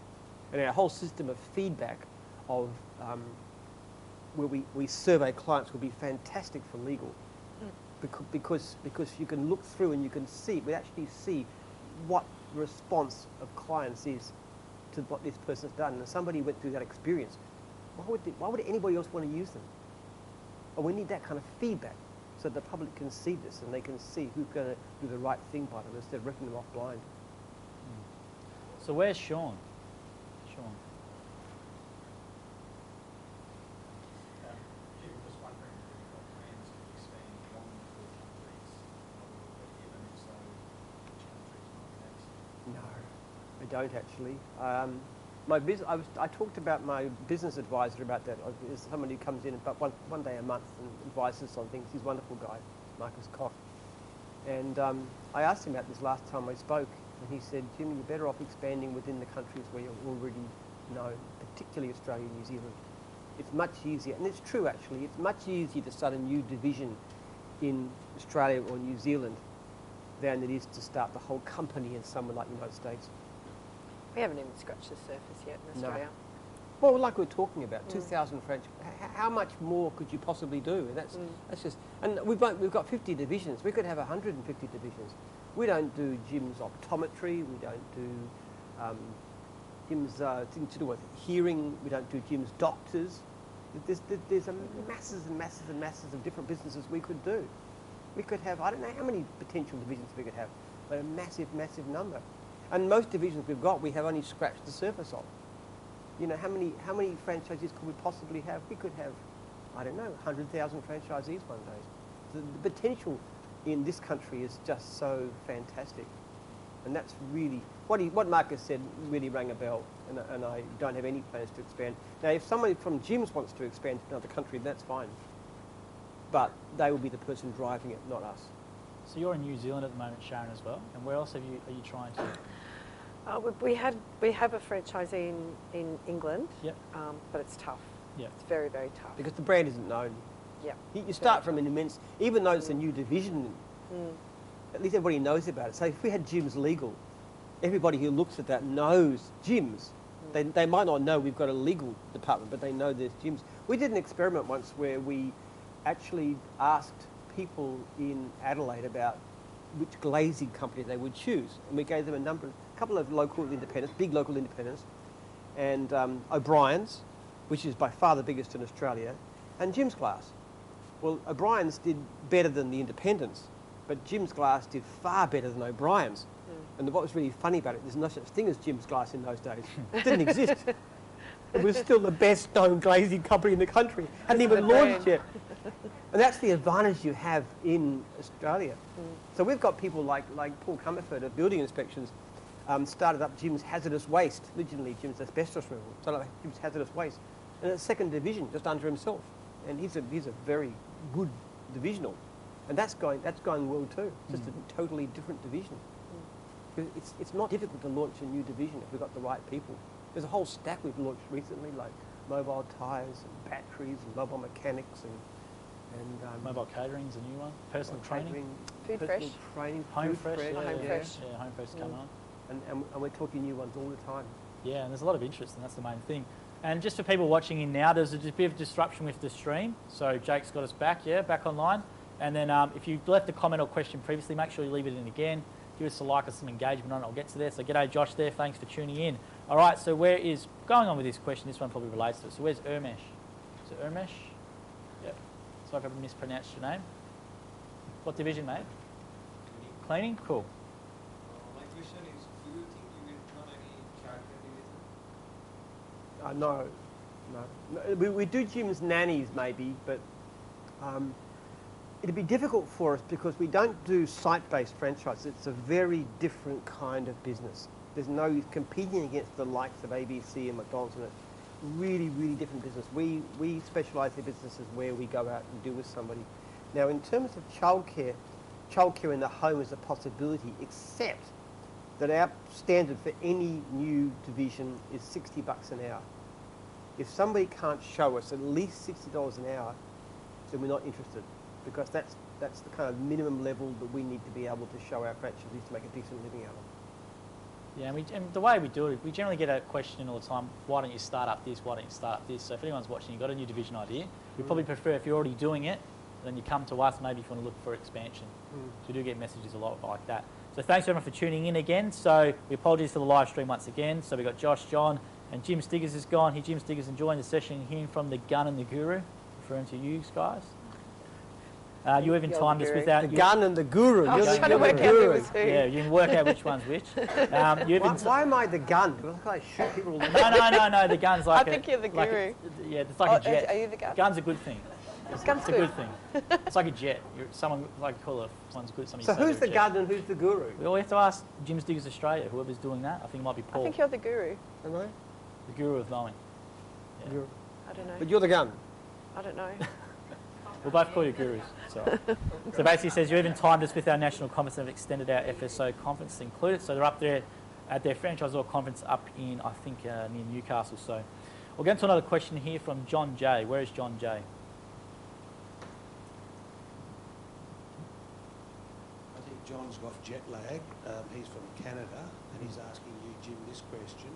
And our whole system of feedback of where we survey clients will be fantastic for legal. Because you can look through and you can see, we actually see what the response of clients is to what this person's done. And if somebody went through that experience, why would anybody else want to use them? And we need that kind of feedback so the public can see this and they can see who's going to do the right thing by them instead of ripping them off blind.
So where's Sean? Sean.
Jim, just wondering if you've got plans to expand beyond the 4 countries, even if so, which countries might next?
No, I don't actually. I talked about my business advisor about that. There's someone who comes in about one day a month and advises on things. He's a wonderful guy, Marcus Koch. And I asked him about this last time I spoke, and he said, Jim, you're better off expanding within the countries where you're already known, particularly Australia and New Zealand. It's much easier, and it's true actually, it's much easier to start a new division in Australia or New Zealand than it is to start the whole company in somewhere like the United States.
We haven't even scratched the surface yet in Australia.
Well, like we were talking about, 2,000 French. How much more could you possibly do? That's just. And we've got 50 divisions. We could have 150 divisions. We don't do Jim's optometry. We don't do Jim's things to do with hearing. We don't do Jim's doctors. There's masses and masses and masses of different businesses we could do. We could have, I don't know how many potential divisions we could have, but a massive, massive number. And most divisions we've got, we have only scratched the surface of. You know, how many franchisees could we possibly have? We could have, I don't know, 100,000 franchisees one day. The potential in this country is just so fantastic. And that's really, what Marcus said really rang a bell, and I don't have any plans to expand. Now, if somebody from Jim's wants to expand to another country, that's fine. But they will be the person driving it, not us.
So you're in New Zealand at the moment, Sharon, as well. And where else are you trying to?
We have a franchisee in England, but it's tough.
Yep.
It's very, very tough.
Because the brand isn't known.
Yeah.
You start from an immense, even though it's a new division, at least everybody knows about it. So if we had Jim's Legal, everybody who looks at that knows Jim's. They might not know we've got a legal department, but they know there's Jim's. We did an experiment once where we actually asked people in Adelaide about which glazing company they would choose. And we gave them a couple of local independents, big local independents, and O'Brien's, which is by far the biggest in Australia, and Jim's Glass. Well, O'Brien's did better than the independents, but Jim's Glass did far better than O'Brien's. And what was really funny about it, there's no such thing as Jim's Glass in those days. It didn't exist. It was still the best known glazing company in the country. Hadn't even launched yet. And that's the advantage you have in Australia. So we've got people like Paul Comerford of Building Inspections, started up Jim's Hazardous Waste, originally Jim's Asbestos Removal, started up Jim's Hazardous Waste, and it's a second division just under himself. And he's a very good divisional. And that's going well too, just a totally different division. It's not difficult to launch a new division if we've got the right people. There's a whole stack we've launched recently, like mobile tyres and batteries and mobile mechanics and
Mobile catering's a new one. Personal training.
Food
personal
Fresh.
training.
Home
Food
Fresh.
Home Fresh.
Yeah, Home Fresh coming on.
And we're talking new ones all the time.
Yeah, and there's a lot of interest, and that's the main thing. And just for people watching in now, there's a bit of disruption with the stream. So Jake's got us back, back online. And then if you left a comment or question previously, make sure you leave it in again. Give us a like or some engagement on it. I'll get to there. So g'day Josh there. Thanks for tuning in. All right, so where is, going on with this question, this one probably relates to it. So where's Urmesh? Is it Urmesh? Yep. Sorry if I mispronounced your name. What division, mate? Cleaning? Cool.
My question is, do you think you will run any childcare division?
No. We do Jim's nannies maybe, but it'd be difficult for us because we don't do site-based franchise. It's a very different kind of business. There's no competing against the likes of ABC and McDonald's, and it's really, really different business. We specialise in businesses where we go out and deal with somebody. Now, in terms of childcare in the home is a possibility, except that our standard for any new division is $60 an hour. If somebody can't show us at least $60 an hour, then we're not interested, because that's the kind of minimum level that we need to be able to show our franchisees to make a decent living out of.
Yeah, and the way we do it, we generally get a question all the time, why don't you start up this, why don't you start up this? So if anyone's watching, you've got a new division idea, we probably prefer if you're already doing it, then you come to us maybe if you want to look for expansion. So we do get messages a lot like that. So thanks everyone for tuning in again. So we apologise for the live stream once again. So we've got Josh, John, and Jim Stiggers is gone. Here, Jim Stiggers enjoying the session, hearing from the gun and the guru, referring to you guys. You even timed us without...
The gun and the guru.
I was
You're
trying to work out who was who.
Yeah, you can work out which one's which.
Why am I the gun? Do I look like I shoot people all the time?
No, the gun's like
I think you're the guru.
Yeah, it's like a jet.
Are you the gun?
Gun's a good thing.
Gun's
It's a good thing. It's like a jet. Someone like to call it, someone's good.
So who's the gun and who's the guru?
We all have to ask Jim Stiggers Australia, whoever's doing that. I think it might be Paul.
I think you're the guru.
Am I?
The guru of mowing. Yeah.
I don't know.
But you're the gun.
I don't know.
We'll both call you gurus. So basically it says you even timed us with our national conference and have extended our FSO conference included. So they're up there at their franchisor conference up in, I think, near Newcastle. So we'll get into another question here from John J. Where is John J?
I think John's got jet lag. He's from Canada and he's asking you, Jim, this question.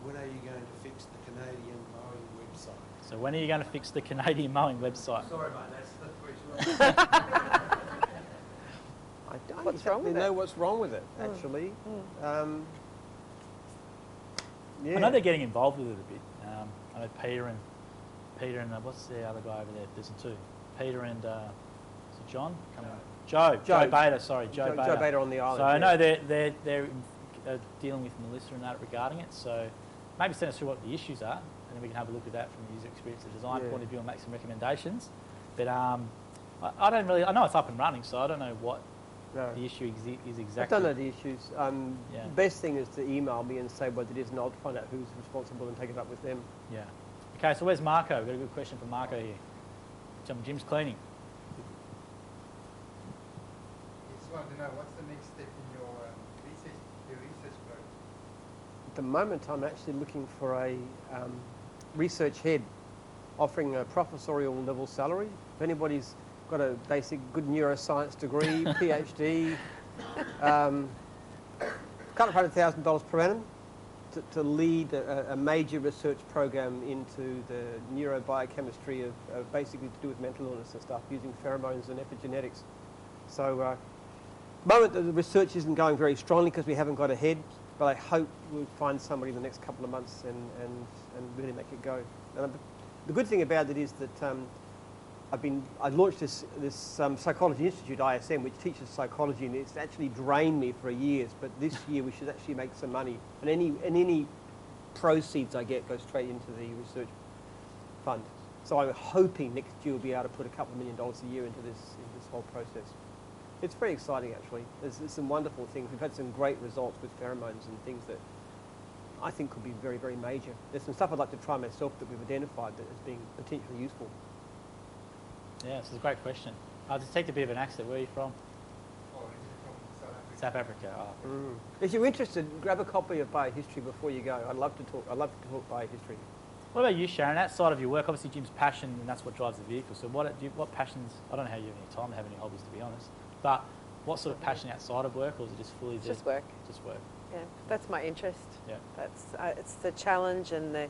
When are you going to fix the Canadian mowing website?
So when are you going to fix the Canadian mowing website?
Sorry, mate, that's the question.
I don't
What's wrong with
know
it?
what's wrong with it, actually. Yeah.
I know they're getting involved with it a bit. I know Peter and what's the other guy over there? There's two. Peter and is it John? Joe Bader. Sorry, Joe Bader.
Joe Bader on the island.
So I know they're dealing with Melissa and that regarding it. So maybe send us through what the issues are, and then we can have a look at that from a user experience and design point of view and make some recommendations. But I don't really. I know it's up and running, so I don't know what the issue is exactly.
I don't know the issues. The best thing is to email me and say what it is, and I'll find out who's responsible and take it up with them.
Yeah. Okay, so where's Marco? We've got a good question from Marco here. Jim's cleaning.
Just wanted to know, what's the next step in your research program?
At the moment, I'm actually looking for a research head offering a professorial level salary. If anybody's got a basic good neuroscience degree, PhD, couple of $100,000 per annum to lead a major research program into the neurobiochemistry of basically to do with mental illness and stuff, using pheromones and epigenetics. So at the moment the research isn't going very strongly because we haven't got a head, but I hope we'll find somebody in the next couple of months and really make it go. And the good thing about it is that I launched this Psychology Institute, ISM, which teaches psychology, and it's actually drained me for years. But this year we should actually make some money, and any proceeds I get go straight into the research fund. So I'm hoping next year we'll be able to put a couple of $1 million a year into this whole process. It's very exciting, actually. There's some wonderful things. We've had some great results with pheromones and things that I think could be very, very major. There's some stuff I'd like to try myself that we've identified that as being potentially useful.
Yeah, it's a great question. I detect a bit of an accent. Where are you from?
Or is it from
South Africa. Oh.
If you're interested, grab a copy of Biohistory before you go. I'd love to talk Biohistory.
What about you, Sharon? Outside of your work, obviously Jim's passion, and that's what drives the vehicle. So what passions, I don't know how you have any time to have any hobbies, to be honest, but what sort of passion outside of work, or is it just fully
Just work.
Just work.
Yeah, that's my interest.
Yeah.
That's it's the challenge and the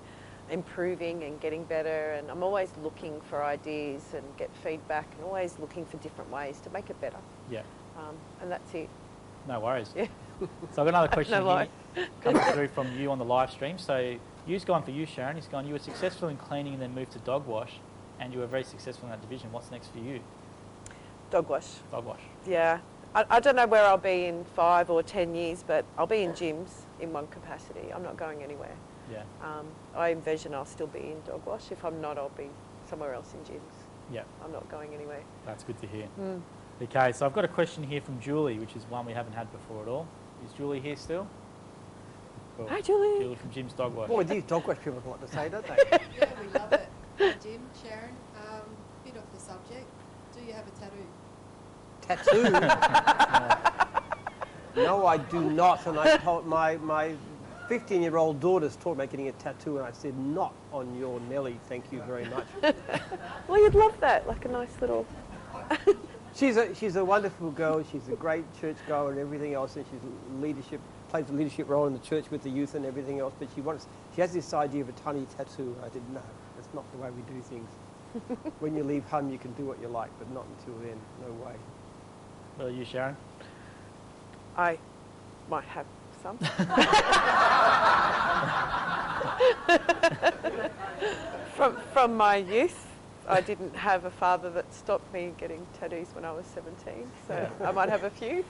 improving and getting better, and I'm always looking for ideas and get feedback, and always looking for different ways to make it better.
Yeah.
And that's it.
No worries.
Yeah.
So I've got another question
No
here coming through from you on the live stream. So you've gone for you, Sharon. He's gone, you were successful in cleaning and then moved to dog wash, and you were very successful in that division. What's next for you?
Dog wash.
Dog wash.
Yeah. I don't know where I'll be in 5 or 10 years, but I'll be in gyms in one capacity. I'm not going anywhere.
Yeah.
I envision I'll still be in dog wash. If I'm not, I'll be somewhere else in gyms.
Yeah.
I'm not going anywhere.
That's good to hear. Okay, so I've got a question here from Julie, which is one we haven't had before at all. Is Julie here still? Cool.
Hi, Julie.
Julie from Jim's Dog Wash.
Boy, these dog wash people like to say, don't they?
Yeah, we love it. Hi, Jim, Sharon, bit off the subject. Do you have a tattoo
tattoo. No, I do not. And I told my 15-year-old daughter's taught about getting a tattoo, and I said, not on your Nelly, thank you very much.
Well, you'd love that, like a nice little...
She's a wonderful girl. She's a great church goer and everything else, and plays a leadership role in the church with the youth and everything else. But she has this idea of a tiny tattoo. I didn't know. That's not the way we do things. When you leave home, you can do what you like, but not until then. No way.
Well, you, Sharon?
I might have some. From my youth, I didn't have a father that stopped me getting tattoos when I was 17, so I might have a few.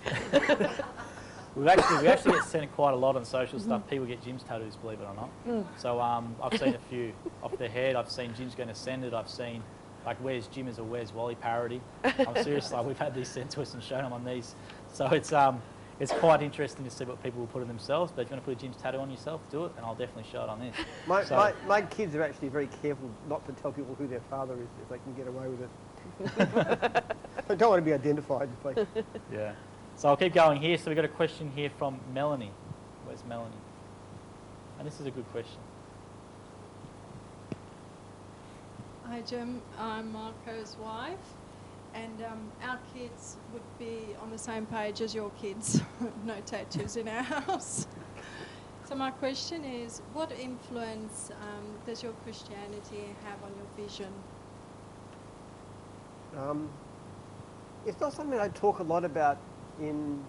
We actually get sent quite a lot on social stuff. People get Jim's tattoos, believe it or not. So I've seen a few off their head. I've seen Jim's going to send it. I've seen like Where's Jim as a Where's Wally parody. I'm serious. Like we've had these sent to us and shown them on these. So it's quite interesting to see what people will put in themselves. But if you want to put a Jim's tattoo on yourself, do it, and I'll definitely show it on this.
My kids are actually very careful not to tell people who their father is if they can get away with it. I don't want to be identified.
Yeah. So I'll keep going here. So we've got a question here from Melanie. Where's Melanie? And this is a good question.
Hi Jim, I'm Marco's wife, and our kids would be on the same page as your kids. No tattoos in our house. So my question is, what influence does your Christianity have on your vision?
It's not something I talk a lot about in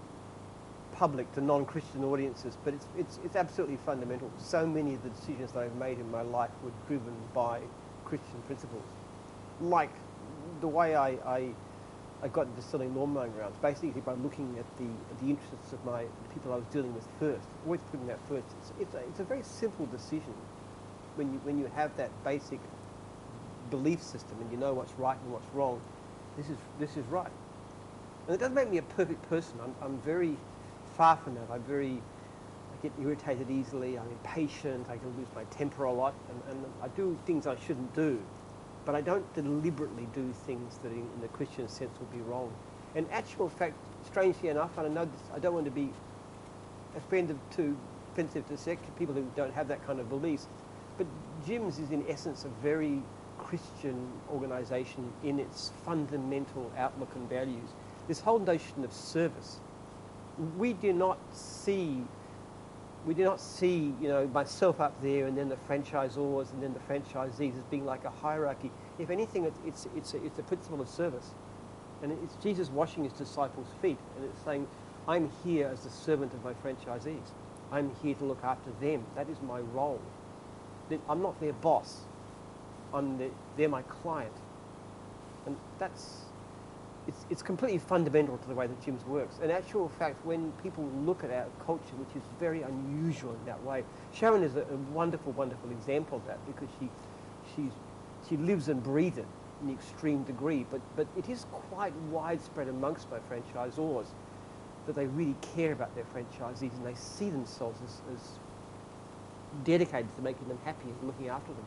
public to non-Christian audiences, but it's absolutely fundamental. So many of the decisions that I've made in my life were driven by Christian principles, like the way I got into selling lawn mowing rounds, basically by looking at the interests of the people I was dealing with first, always putting that first. It's a very simple decision when you have that basic belief system and you know what's right and what's wrong. This is right. And it doesn't make me a perfect person. I'm very far from that. I get irritated easily. I'm impatient. I can lose my temper a lot, and I do things I shouldn't do. But I don't deliberately do things that in the Christian sense would be wrong. In actual fact, strangely enough, and I know this, I don't want to be offensive to people who don't have that kind of beliefs, but Jim's is in essence a very Christian organisation in its fundamental outlook and values. This whole notion of service, we do not see, myself up there and then the franchisors and then the franchisees as being like a hierarchy. If anything, it's a principle of service. And it's Jesus washing his disciples' feet, and it's saying, I'm here as the servant of my franchisees. I'm here to look after them. That is my role. I'm not their boss. They're my client. And it's completely fundamental to the way that Jim's works. In actual fact, when people look at our culture, which is very unusual in that way, Sharon is a wonderful, wonderful example of that, because she lives and breathes it in the extreme degree, but it is quite widespread amongst my franchisors that they really care about their franchisees and they see themselves as dedicated to making them happy and looking after them.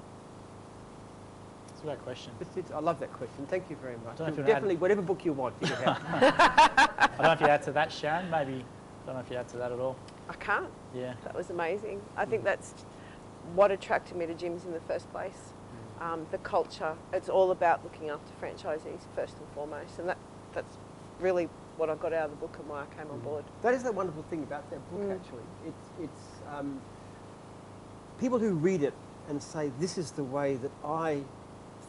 That's a great question.
I love that question. Thank you very much.
Definitely,
whatever book you want, you can have.
I don't know if you add to that, Sharon. Maybe, I don't know if you add to that at all.
I can't.
Yeah.
That was amazing. I think that's what attracted me to Jim's in the first place. The culture. It's all about looking after franchisees first and foremost, and that's really what I got out of the book and why I came on board.
That is the wonderful thing about that book, actually. It's people who read it and say, this is the way that I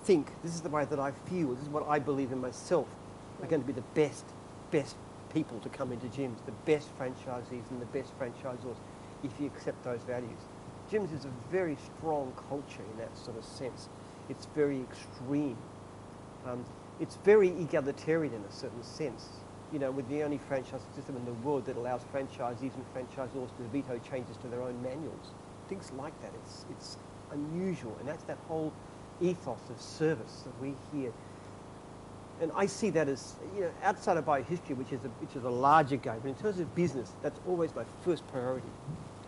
think, this is the way that I feel, this is what I believe in myself, are going to be the best people to come into Jim's, the best franchisees and the best franchisors, if you accept those values. Jim's is a very strong culture in that sort of sense. It's very extreme. It's very egalitarian in a certain sense. You know, with the only franchise system in the world that allows franchisees and franchisors to veto changes to their own manuals. Things like that. It's unusual, and that's that whole ethos of service that we hear. And I see that as, outside of biohistory, which is a larger game, but in terms of business, that's always my first priority.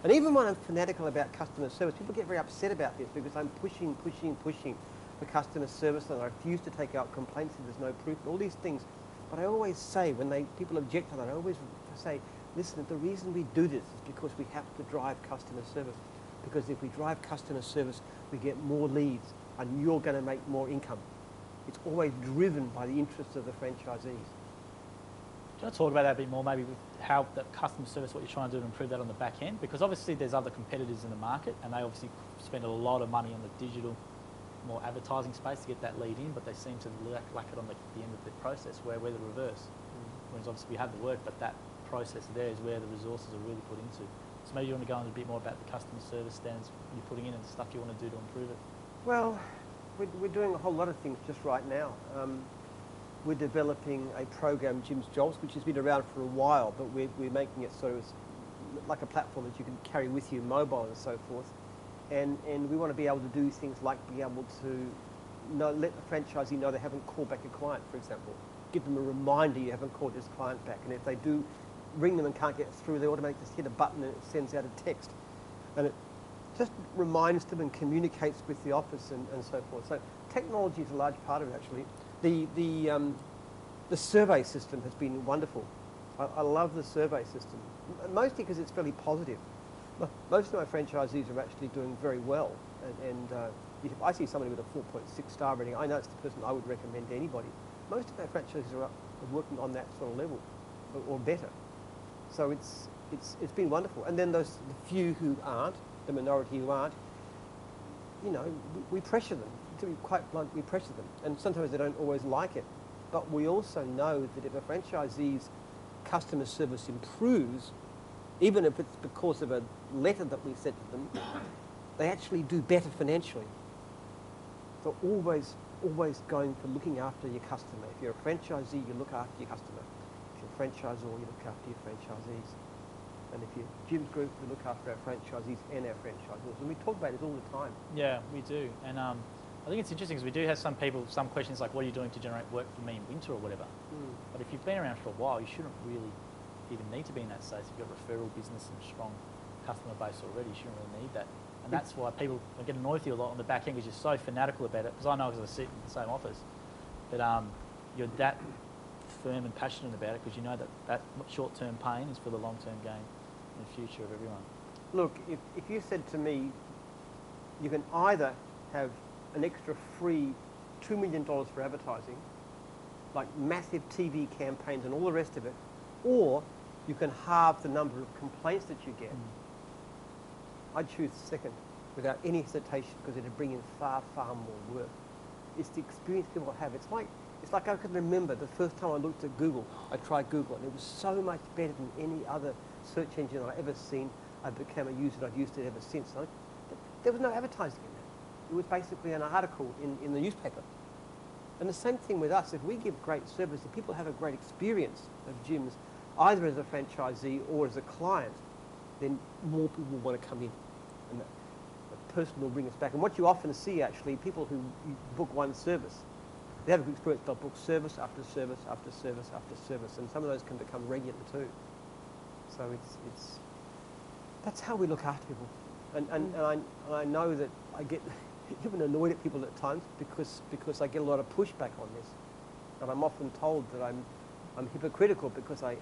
And even when I'm fanatical about customer service, people get very upset about this because I'm pushing for customer service and I refuse to take out complaints if there's no proof and all these things. But I always say, when people object to that, I always say, listen, the reason we do this is because we have to drive customer service. Because if we drive customer service, we get more leads and you're going to make more income. It's always driven by the interests of the franchisees.
Do you want to talk about that a bit more, maybe with how the customer service, what you're trying to do to improve that on the back end? Because obviously there's other competitors in the market and they obviously spend a lot of money on the digital, more advertising space to get that lead in, but they seem to lack it on the end of the process where we're the reverse. Whereas obviously we have the work, but that process there is where the resources are really put into. So maybe you want to go on a bit more about the customer service standards you're putting in and the stuff you want to do to improve it.
Well, we're doing a whole lot of things just right now. We're developing a program, Jim's Jobs, which has been around for a while, but we're making it sort of like a platform that you can carry with you, mobile and so forth. And we want to be able to do things like be able to let the franchisee know they haven't called back a client, for example. Give them a reminder you haven't called this client back. And if they do ring them and can't get through, they automatically just hit a button and it sends out a text. And it just reminds them and communicates with the office and so forth. So technology is a large part of it, actually. The survey system has been wonderful. I love the survey system, mostly because it's fairly positive. Most of my franchisees are actually doing very well. And if I see somebody with a 4.6 star rating, I know it's the person I would recommend to anybody. Most of my franchisees are working on that sort of level or better. So it's been wonderful. And then the few who aren't, the minority who aren't, you know, we pressure them. To be quite blunt, we pressure them. And sometimes they don't always like it. But we also know that if a franchisee's customer service improves, even if it's because of a letter that we sent to them, they actually do better financially. So always going for looking after your customer. If you're a franchisee, you look after your customer. If you're a franchisor, you look after your franchisees. And if you're Jim's group, we look after our franchisees and our franchisors. And we talk about it all the time.
Yeah, we do. And I think it's interesting because we do have some questions like, what are you doing to generate work for me in winter or whatever? But if you've been around for a while, you shouldn't really even need to be in that state. If you've got referral business and strong customer base already, you shouldn't really need that. And that's why people get annoyed with you a lot on the back end because you're so fanatical about it. Because I know because I sit in the same office, but you're that firm and passionate about it because you know that short-term pain is for the long-term gain in the future of everyone.
Look, if you said to me, you can either have an extra free $2 million for advertising, like massive TV campaigns and all the rest of it, or you can halve the number of complaints that you get, I'd choose the second without any hesitation because it'd bring in far, far more work. It's the experience people have. It's like I can remember the first time I looked at Google. I tried Google and it was so much better than any other search engine I've ever seen. I became a user and I've used it ever since. There was no advertising in that. It was basically an article in the newspaper. And the same thing with us. If we give great service, if people have a great experience of gyms, either as a franchisee or as a client, then more people will want to come in. And that person will bring us back. And what you often see, actually, people who book one service, they have a good experience, they'll book service after service after service after service. And some of those can become regular too. So that's how we look after people. And I know that I get even annoyed at people at times because I get a lot of pushback on this. And I'm often told that I'm hypocritical because I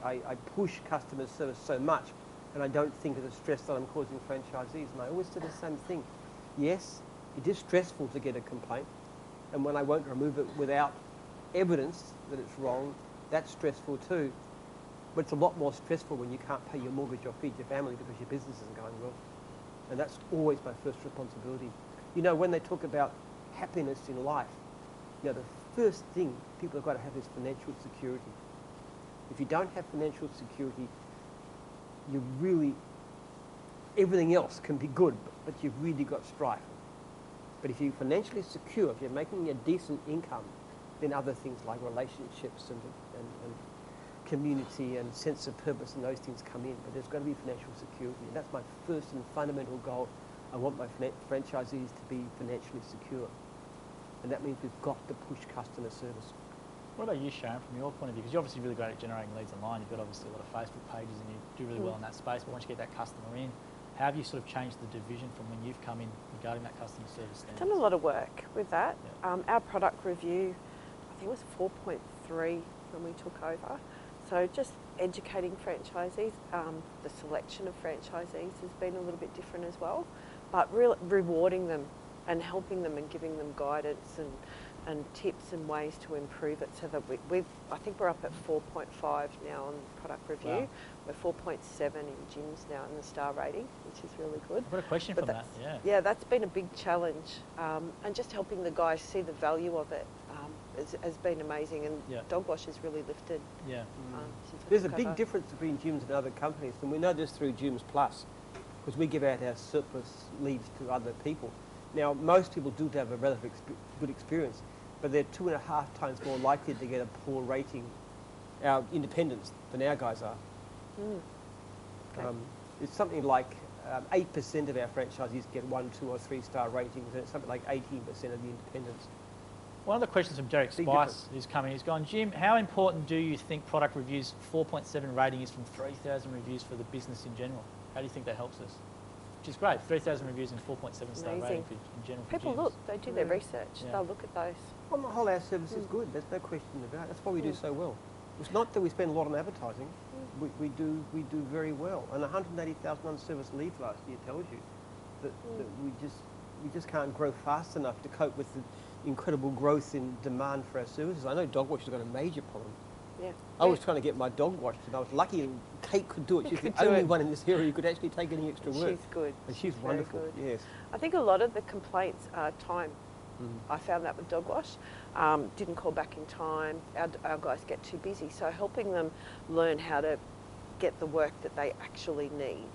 push customer service so much and I don't think of the stress that I'm causing franchisees. And I always say the same thing. Yes, it is stressful to get a complaint, and when I won't remove it without evidence that it's wrong, that's stressful too. But it's a lot more stressful when you can't pay your mortgage or feed your family because your business isn't going well. And that's always my first responsibility. You know, when they talk about happiness in life, you know, the first thing people have got to have is financial security. If you don't have financial security, everything else can be good, but you've really got strife. But if you're financially secure, if you're making a decent income, then other things like relationships and community and sense of purpose and those things come in. But there's got to be financial security, and that's my first and fundamental goal. I want my franchisees to be financially secure, and that means we've got to push customer service.
What about you, Sharon, from your point of view? Because you're obviously really great at generating leads online. You've got obviously a lot of Facebook pages and you do really well in that space. But once you get that customer in, how have you sort of changed the division from when you've come in regarding that customer service standards?
Done a lot of work with that.
Yeah.
Our product review, I think it was 4.3 when we took over. So just educating franchisees, the selection of franchisees has been a little bit different as well, but really rewarding them and helping them and giving them guidance and tips and ways to improve it, so that I think we're up at 4.5 now on product review.
Wow.
We're 4.7 in gyms now in the star rating, which is really good.
I've got a question
But
from that,
yeah, that's been a big challenge, and just helping the guys see the value of it has been amazing, and Dog Wash has really lifted.
Yeah.
Since I
There's a
took
big
over.
difference between gyms and other companies, and we know this through Gyms Plus, because we give out our surplus leads to other people. Now, most people do have a relatively good experience, but they're 2.5 times more likely to get a poor rating, our independents, than our guys are.
Okay.
It's something like 8% of our franchisees get 1, 2 or 3 star ratings, and it's something like 18% of the independents.
One of the questions from Derek
Big
Spice
difference.
who's coming, he's gone, Jim, how important do you think product reviews 4.7 rating is from 3,000 reviews for the business in general? How do you think that helps us? Which is great, 3,000 reviews and 4.7 star
Amazing.
rating in general for
People
gyms.
look, they do their research,
Yeah.
they'll look at those.
On the whole, our service is good. There's no question about it. That's why we do so well. It's not that we spend a lot on advertising. We do very well. And 180,000 unserviced leads last year tells you that we just can't grow fast enough to cope with the incredible growth in demand for our services. I know Dog Wash has got a major problem.
Yeah.
I was trying to get my dog washed, and I was lucky Kate could do it. She's the
Could do
only
it.
one in this area who could actually take any extra work.
She's good.
And she's
Very
wonderful.
good.
Yes.
I think a lot of the complaints are time. I found that with Dog Wash. Didn't call back in time. Our guys get too busy. So helping them learn how to get the work that they actually need,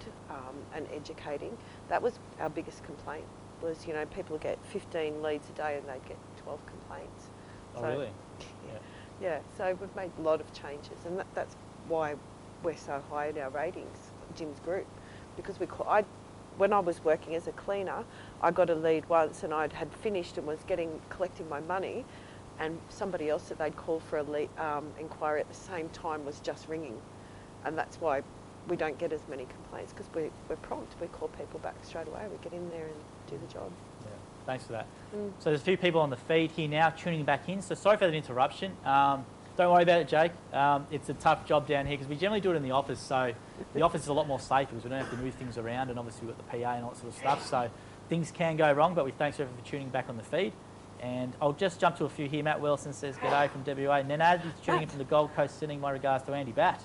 and educating, that was our biggest complaint. Was, people get 15 leads a day and they'd get 12 complaints.
Oh,
So,
really?
Yeah, so we've made a lot of changes, and that's why we're so high in our ratings, Jim's group, because when I was working as a cleaner, I got a lead once, and I had finished and was collecting my money, and somebody else that they'd call for a lead, inquiry at the same time was just ringing, and that's why we don't get as many complaints, because we're prompt. We call people back straight away. We get in there and do the job.
Yeah, thanks for that. So there's a few people on the feed here now tuning back in. So sorry for that interruption. Don't worry about it, Jake. It's a tough job down here because we generally do it in the office. So the office is a lot more safe because we don't have to move things around, and obviously we've got the PA and all that sort of stuff. So things can go wrong, but we thanks everyone for tuning back on the feed. And I'll just jump to a few here. Matt Wilson says, g'day from WA. Nenad is tuning in from the Gold Coast, sending my regards to Andy Batt.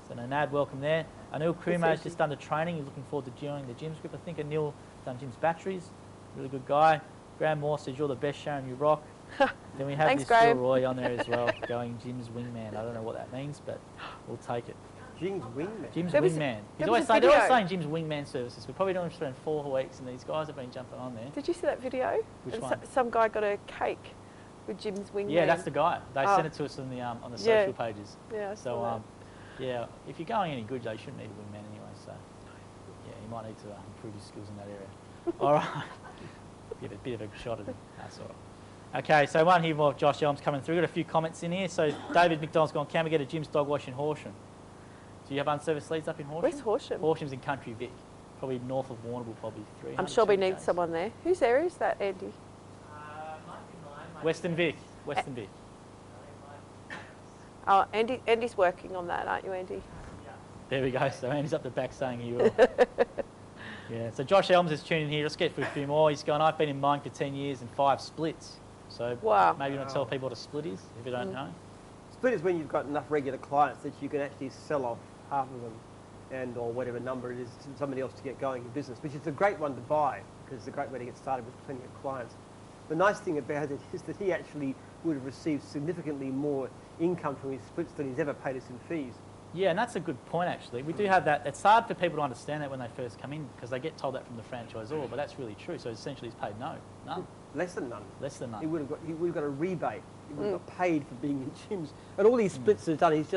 So Nenad, welcome there. Anil Kumar has just done the training. He's looking forward to joining the gyms group. I think Anil done Jim's batteries. Really good guy. Graham Moore says, you're the best, Sharon, you rock. Then we have
Thanks,
this
Graham.
Jill Roy on there as well, going Jim's wingman. I don't know what that means, but we'll take it.
Jim's wingman.
Jim's
There was-
wingman.
there
They're
was a
always
video.
saying Jim's wingman services. We're probably doing it for 4 weeks, and these guys have been jumping on there.
Did you see that video?
Which
And
one?
Some guy got a cake with Jim's wingman.
Yeah, that's the guy. They
Oh.
sent it to us on the
Yeah.
social pages.
Yeah, I
So
saw
yeah, if you're going any good, they shouldn't need a wingman anyway. So yeah, you might need to improve your skills in that area. All right, give it a bit of a shot at it. That's all right. Okay, so one here more. Josh Elms coming through. Got a few comments in here. So David McDonald's gone. Can we get a Jim's dog wash in Horsham? Do you have unserviced leads up in Horsham?
Where's Horsham?
Horsham's in Country Vic, probably north of Warrnambool, probably 300.
I'm sure we
200
need someone there. Whose area is that, Andy?
Western Vic. Western Vic.
Oh, Andy's working on that, aren't you, Andy?
There we go. So Andy's up the back saying he will. Yeah. So Josh Elms is tuning in here. Let's get through a few more. He's gone, I've been in mowing for 10 years and 5 splits. So
Wow.
maybe you want to tell people what a split is, if you don't know.
Split is when you've got enough regular clients that you can actually sell off half of them, and or whatever number it is to somebody else to get going in business, which is a great one to buy because it's a great way to get started with plenty of clients. The nice thing about it is that he actually would have received significantly more income from his splits than he's ever paid us in fees.
Yeah, and that's a good point, actually. We do have that. It's hard for people to understand that when they first come in because they get told that from the franchisor, but that's really true. So essentially he's paid none.
Less than none.
Less than none.
He would have got a rebate. He would have got paid for being in gyms. And all these splits he's done, it's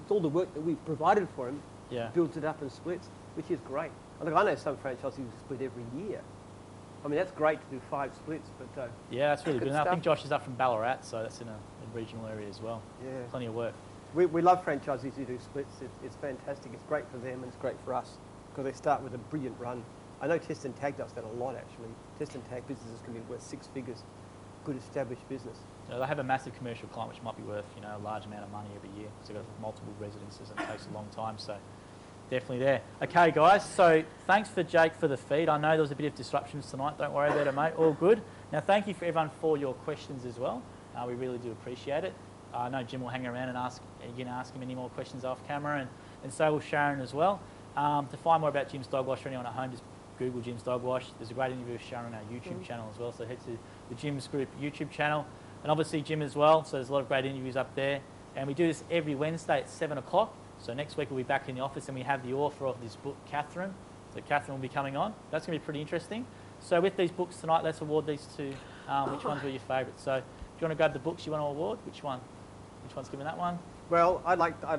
all the work that we've provided for him,
Yeah.
builds it up in splits, which is great. And look, I know some franchisees who split every year. I mean, that's great to do 5 splits, but
Yeah, that's really
Good
good. And I think
stuff.
Josh is up from Ballarat, so that's in a regional area as well.
yeah.
Plenty of work.
We love franchisees who do splits. It's fantastic. It's great for them and it's great for us because they start with a brilliant run. I know Test and Tag does that a lot, actually. Test and Tag businesses can be worth 6 figures good established business.
So they have a massive commercial client which might be worth, you know, a large amount of money every year. So they've got multiple residences and it takes a long time. So definitely there. Okay, guys. So thanks for Jake for the feed. I know there was a bit of disruptions tonight. Don't worry about it, mate. All good. Now, thank you for everyone for your questions as well. We really do appreciate it. I know Jim will hang around and ask him any more questions off camera, and so will Sharon as well. To find more about Jim's Dog Wash for anyone at home, just Google Jim's Dog Wash. There's a great interview with Sharon on our YouTube channel as well, so head to the Jim's Group YouTube channel. And obviously Jim as well, so there's a lot of great interviews up there. And we do this every Wednesday at 7 o'clock. So next week we'll be back in the office and we have the author of this book, Catherine. So Catherine will be coming on. That's going to be pretty interesting. So with these books tonight, let's award these two. Which ones were your favourites? So do you want to grab the books you want to award? Which one? Which one's given that one?
Well, I'd like the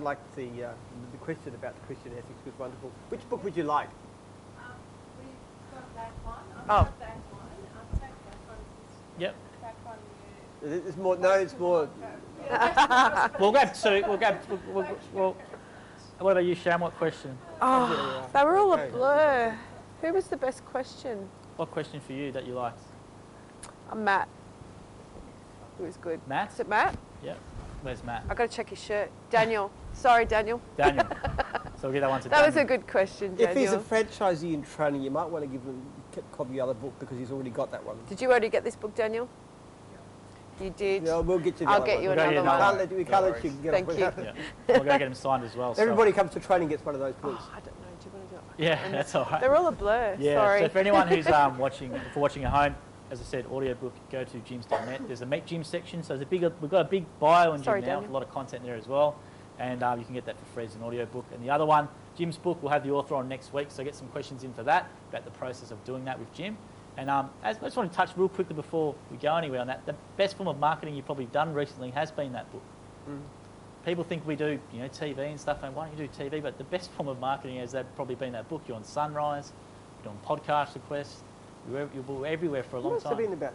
question about the Christian ethics was wonderful. Which book would you like?
We've got that one. I've
Oh.
got that one. I'll take that one.
Yep.
That one
It's more. No, it's more.
We'll grab two. We'll, what about you, Sharon? What question?
Oh, they were all a blur. Who was the best question?
What question for you that you liked?
Matt. It was good.
Matt?
Is it Matt?
Yep. Where's Matt?
I've got to check his shirt. Daniel. Sorry, Daniel.
Daniel. So we'll get that one to
That
Daniel.
was a good question, Daniel.
If he's a franchisee in training, you might want to give him a copy of the other book because he's already got that one.
Did you already get this book, Daniel? You did?
Yeah, we'll get you the
I'll
other
get
one.
you
We'll go
another
get
one.
another
We can't let you get
Thank
off
you.
with that.
Yeah. We'll go get him signed as well. so-
Everybody comes to training gets one of those books.
Oh, I don't know. Do you want to do it?
Yeah, that's all right.
They're all a blur.
Yeah,
Sorry.
so for anyone who's watching at home, as I said, audiobook, go to gyms.net. There's a Meet Jim section, so we've got a big bio on Jim
Sorry,
now,
Daniel.
with a lot of content there as well, and you can get that for free as an audiobook. And the other one, Jim's book, we'll have the author on next week, so get some questions in for that, about the process of doing that with Jim. And I just want to touch real quickly before we go anywhere on that. The best form of marketing you've probably done recently has been that book. People think we do, TV and stuff, and why don't you do TV? But the best form of marketing has probably been that book. You're on Sunrise, you're on Podcast Request, you're everywhere for a long
Must have
time.
been about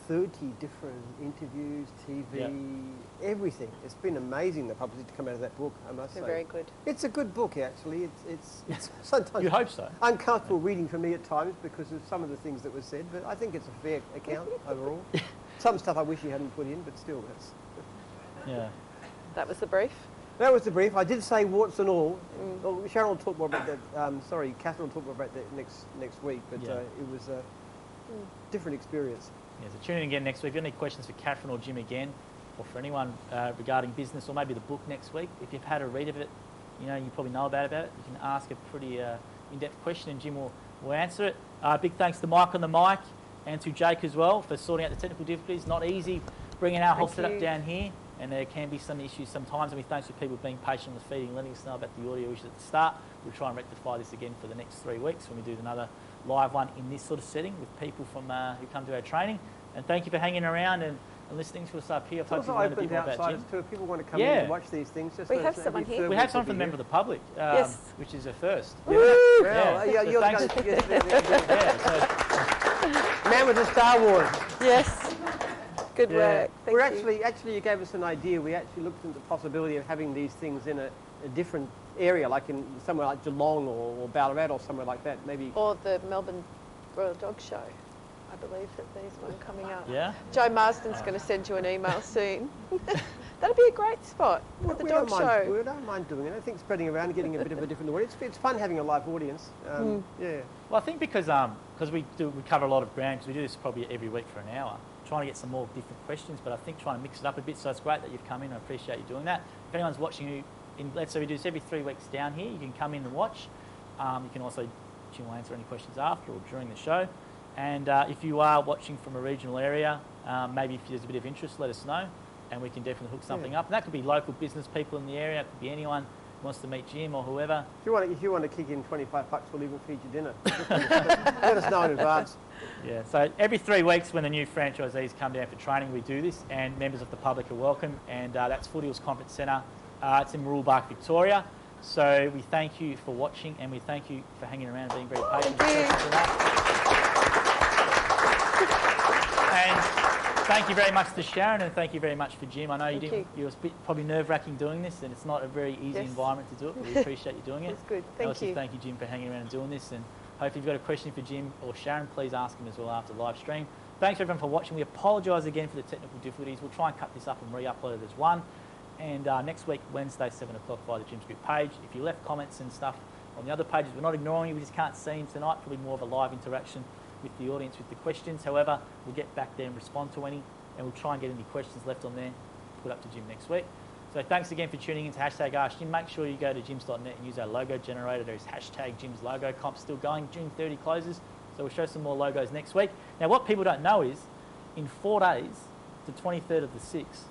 30 different interviews, TV, everything. It's been amazing the publicity to come out of that book, I must
They're
say.
very good.
It's a good book, actually. It's sometimes
You hope so.
uncomfortable reading for me at times because of some of the things that were said, but I think it's a fair account overall. Some stuff I wish he hadn't put in, but still, that's...
Yeah.
That was the brief.
That was the brief. I did say warts and all. Well, Sharon will talk more about that. Catherine will talk more about that next week, but
Yeah.
it was a different experience.
Yeah, so tune in again next week. If you have any questions for Catherine or Jim again, or for anyone regarding business, or maybe the book next week, if you've had a read of it, you probably know about it, you can ask a pretty in-depth question and Jim will answer it. Big thanks to Mike on the mic and to Jake as well for sorting out the technical difficulties. Not easy bringing our whole
Thank
setup
you.
down here, and there can be some issues sometimes, and we thanks for people being patient on the feed and letting us know about the audio issues at the start. We'll try and rectify this again for the next 3 weeks when we do another live one in this sort of setting with people from who come to our training. And thank you for hanging around and listening to us up here. I
It's
hope
also
you learned a bit
opened
more about
outsiders
Jim.
too. If people want to come in
Yeah.
and watch these things, just
We
let
have
us know.
someone
Every
here.
third
We
week
have someone
we'll
from
be
the member of the public,
Yes.
which is a first.
here.
Woo!
Well,
Yeah.
you're
So
going
thanks.
to
Yeah, so
man with the Star Wars.
Yes. Good work. Thank
We're
you.
actually, you gave us an idea. We actually looked into the possibility of having these things in a different area, like in somewhere like Geelong or Ballarat or somewhere like that. Maybe.
Or the Melbourne Royal Dog Show. I believe that there's one coming up.
Yeah?
Joe Marsden's going to send you an email soon. That'd be a great spot for the
we
dog
don't
show.
mind, we don't mind doing it. I think spreading around and getting a bit of a different audience. It's fun having a live audience. Yeah.
Well, I think because we cover a lot of ground, because we do this probably every week for an hour, trying to get some more different questions, but I think trying to mix it up a bit, so it's great that you've come in. I appreciate you doing that. If anyone's watching let's say we do this every 3 weeks down here, you can come in and watch. You can also, Jim will answer any questions after or during the show. And if you are watching from a regional area, maybe if there's a bit of interest, let us know, and we can definitely hook something up. And that could be local business people in the area, it could be anyone who wants to meet Jim or whoever.
If you want to kick in $25, we'll even feed you dinner. Let us know in advance.
Yeah, so every 3 weeks when the new franchisees come down for training, we do this, and members of the public are welcome, and that's Foothills Conference Centre. It's in Mooroolbark, Victoria. So we thank you for watching, and we thank you for hanging around and being very patient. And thank you very much to Sharon, and thank you very much for Jim. I know you were probably nerve-wracking doing this, and it's not a very easy environment to do it, but we appreciate you doing it.
That's good.
And also thank you, Jim, for hanging around and doing this. And hopefully if you've got a question for Jim or Sharon, please ask him as well after the live stream. thanks everyone for watching. We apologise again for the technical difficulties. We'll try and cut this up and re-upload it as one. And next week, Wednesday, 7 o'clock via the Gyms Group page. If you left comments and stuff on the other pages, we're not ignoring you. We just can't see them tonight. Probably more of a live interaction with the audience with the questions. However, we'll get back there and respond to any. And we'll try and get any questions left on there, put up to Jim next week. So thanks again for tuning in to hashtag Ask Jim. Make sure you go to gyms.net and use our logo generator. There's hashtag Jim's logo comp still going. June 30 closes. So we'll show some more logos next week. Now, what people don't know is in 4 days, the 23rd of the 6th,